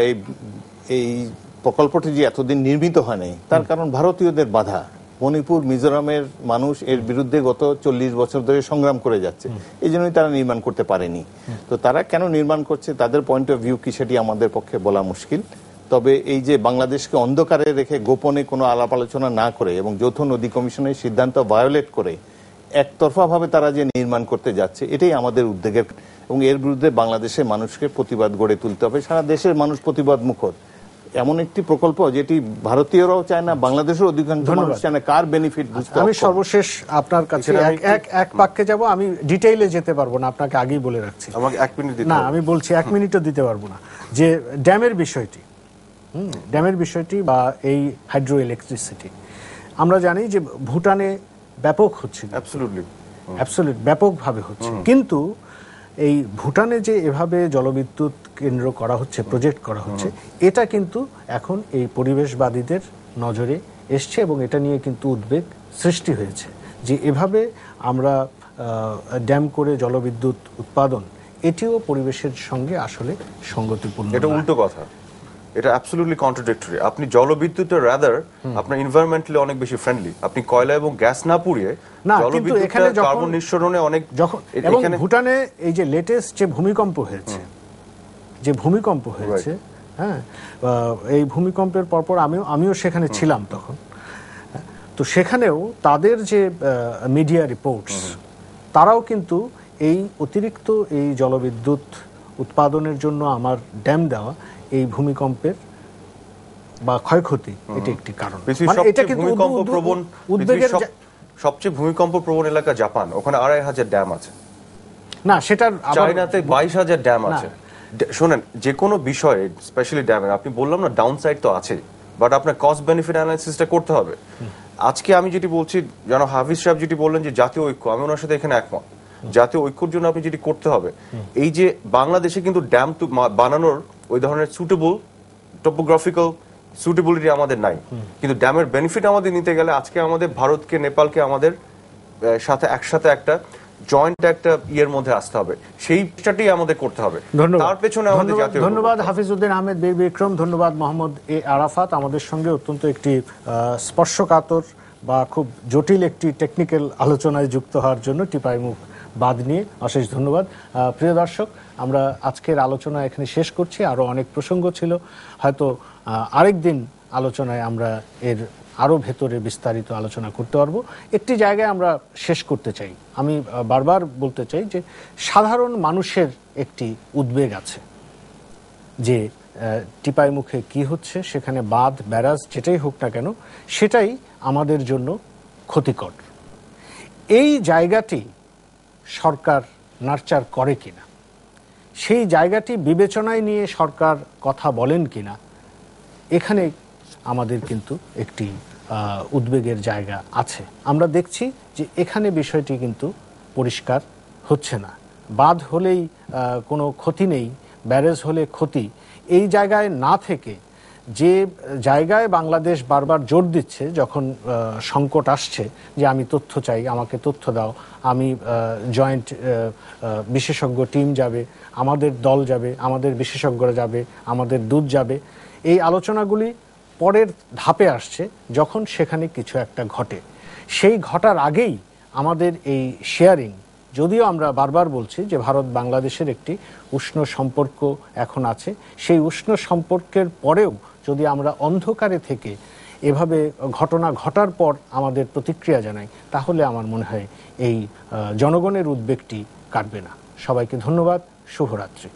এই প্রকল্পটি যে এতদিন নির্মিত হয়নি, তার কারণ ভারতীয়দের বাধা। মণিপুর, মিজোরামের মানুষ এর বিরুদ্ধে গত 40 বছর ধরে সংগ্রাম করে যাচ্ছে, এই জন্যই তারা নির্মাণ করতে পারেনি। তো তারা কেন নির্মাণ করছে, তাদের পয়েন্ট অফ ভিউ কি, সেটি আমাদের পক্ষে বলা মুশকিল। তবে এই যে বাংলাদেশকে অন্ধকারে রেখে, গোপনে কোনো আলাপ আলোচনা না করে এবং যৌথ নদী কমিশনের সিদ্ধান্ত ভায়োলেট করে একতরফাভাবে তারা যে নির্মাণ করতে যাচ্ছে, এটাই আমাদের উদ্বেগের। এবং এর বিরুদ্ধে বাংলাদেশের মানুষকে প্রতিবাদ গড়ে তুলতে হবে। সারা দেশের মানুষ প্রতিবাদ মুখর। এমন একটি প্রকল্প যেটি ভারতীয়রাও চায় না, বাংলাদেশের অধিকাংশ মানুষ চায় না, কার বেনিফিট বুঝতে। আমি সর্বশেষ আপনার কাছে এক বাক্যে যাব, আমি ডিটেইলে যেতে পারবো না, আপনাকে আগেই বলে রাখছি। আমাকে 1 মিনিট দিতে না, আমি বলছি 1 মিনিটও দিতে পারবো না। যে ড্যামের বিষয়টি বা এই হাইড্রো ইলেকট্রিসিটি, আমরা জানি যে ভুটানে ব্যাপক হচ্ছে, অ্যাবসলিউট ব্যাপকভাবে হচ্ছে। কিন্তু এই ভুটানে যে এভাবে জলবিদ্যুৎ কেন্দ্র করা হচ্ছে, প্রজেক্ট করা হচ্ছে, এটা কিন্তু এখন এই পরিবেশবাদীদের নজরে এসছে, এবং এটা নিয়ে কিন্তু উদ্বেগ সৃষ্টি হয়েছে যে এভাবে আমরা ড্যাম করে জলবিদ্যুৎ উৎপাদন, এটিও পরিবেশের সঙ্গে আসলে সঙ্গতিপূর্ণ। এটা উল্টো কথা, এটা অ্যাবসলিউটলি কন্ট্রাডিক্টরি। আপনি জলবিদ্যুতের রাদার আপনার এনভায়রনমেন্টালি অনেক বেশি ফ্রেন্ডলি। আপনি কয়লা এবং গ্যাস না পুড়িয়ে জলবিদ্যুৎ কার্বন নিঃসরণে অনেক। যখন এবং ভুটানে এই যে লেটেস্ট যে ভূমিকম্প হয়েছে, হ্যাঁ, এই ভূমিকম্পের পরপর আমিও সেখানে ছিলাম তখন। তো সেখানেও তাদের যে মিডিয়া রিপোর্টস, তারাও কিন্তু এই অতিরিক্ত এই জলবিদ্যুৎ উৎপাদনের জন্য আমার ড্যাম দেওয়া, এই ভূমিকম্পের বা ক্ষয়ক্ষতি, এটা একটি কারণ। এটা কিন্তু উদ্বেগের সবচেয়ে ভূমিকম্প প্রবণ এলাকা জাপান, ওখানে 2500 ড্যাম আছে। না, সেটার চায়নাতে 22,000 ড্যাম আছে। শোনেন, যে কোনো বিষয়ে স্পেশালি ড্যামের, আপনি বললাম না ডাউন সাইড তো আছে, বাট আপনার কস্ট বেনিফিট অ্যানালাইসিসটা করতে হবে। আজকে আমি যেটি বলছি, যেন হাফিজ সাহেব যেটি বললেন যে জাতীয় ঐক্য, আমি ওনার সাথে এখানে একমত। জাতীয় ঐক্যর জন্য আপনি যেটি করতে হবে, এই যে বাংলাদেশে কিন্তু ড্যাম বানানোর ওই ধরনের সুটেবল টোপোগ্রাফিক্যাল সুটেবিলিটি আমাদের নাই, কিন্তু ড্যামের বেনিফিট আমাদের নিতে গেলে আজকে আমাদের ভারতকে, নেপালকে আমাদের সাথে একসাথে একটা জয়েন্ট একটা ইয়ের মধ্যে আসতে হবে, সেইটাই আমাদের করতে হবে। তার পেছনে আমাদের জাতীয় ধন্যবাদ হাফিজউদ্দিন আহমেদ বীর বিক্রম, ধন্যবাদ মোহাম্মদ এ আরাফাত। আমাদের সঙ্গে অত্যন্ত একটি স্পর্শকাতর বা খুব জটিল একটি টেকনিক্যাল আলোচনায় যুক্ত হওয়ার জন্য টিপাইমুখ বাদ নিয়ে অশেষ ধন্যবাদ। প্রিয় দর্শক, আমরা আজকের আলোচনা এখানে শেষ করছি। আরো অনেক প্রসঙ্গ ছিল, হয়তো আরেকদিন আলোচনায় আমরা এর আরো ভেতরে বিস্তারিত আলোচনা করতে পারবো। একটি জায়গায় আমরা শেষ করতে চাই, আমি বারবার বলতে চাই যে সাধারণ মানুষের একটি উদ্বেগ আছে যে টিপাইমুখে কি হচ্ছে, সেখানে বাঁধ ব্যারাজ যেটাই হোক না কেন সেটাই আমাদের জন্য ক্ষতিকর। এই জায়গাটি সরকার নার্চার করে কিনা, সেই জায়গাটি বিবেচনায় নিয়ে সরকার কথা বলেন কিনা, এখানে আমাদের কিন্তু একটি উদ্বেগের জায়গা আছে। আমরা দেখছি যে এখানে বিষয়টি কিন্তু পরিষ্কার হচ্ছে না। বাঁধ হলেই কোনো ক্ষতি নেই, ব্যারেজ হলে ক্ষতি, এই জায়গায় না থেকে যে জায়গায় বাংলাদেশ বারবার জোর দিচ্ছে যখন সংকট আসছে যে আমি তথ্য চাই, আমাকে তথ্য দাও, আমি জয়েন্ট বিশেষজ্ঞ টিম যাবে, আমাদের দল যাবে, আমাদের বিশেষজ্ঞরা যাবে, আমাদের দূত যাবে, এই আলোচনাগুলি পরের ধাপে আসছে যখন সেখানে কিছু একটা ঘটে। সেই ঘটার আগেই আমাদের এই শেয়ারিং, যদিও আমরা বারবার বলছি যে ভারত বাংলাদেশের একটি উষ্ণ সম্পর্ক এখন আছে, সেই উষ্ণ সম্পর্কের পরেও যদি আমরা অন্ধকারে থেকে এভাবে ঘটনা ঘটার পর আমাদের প্রতিক্রিয়া জানাই, তাহলে আমার মনে হয় এই জনগণের উদ্বেগটি কাটবে না। সবাইকে ধন্যবাদ, শুভরাত্রি।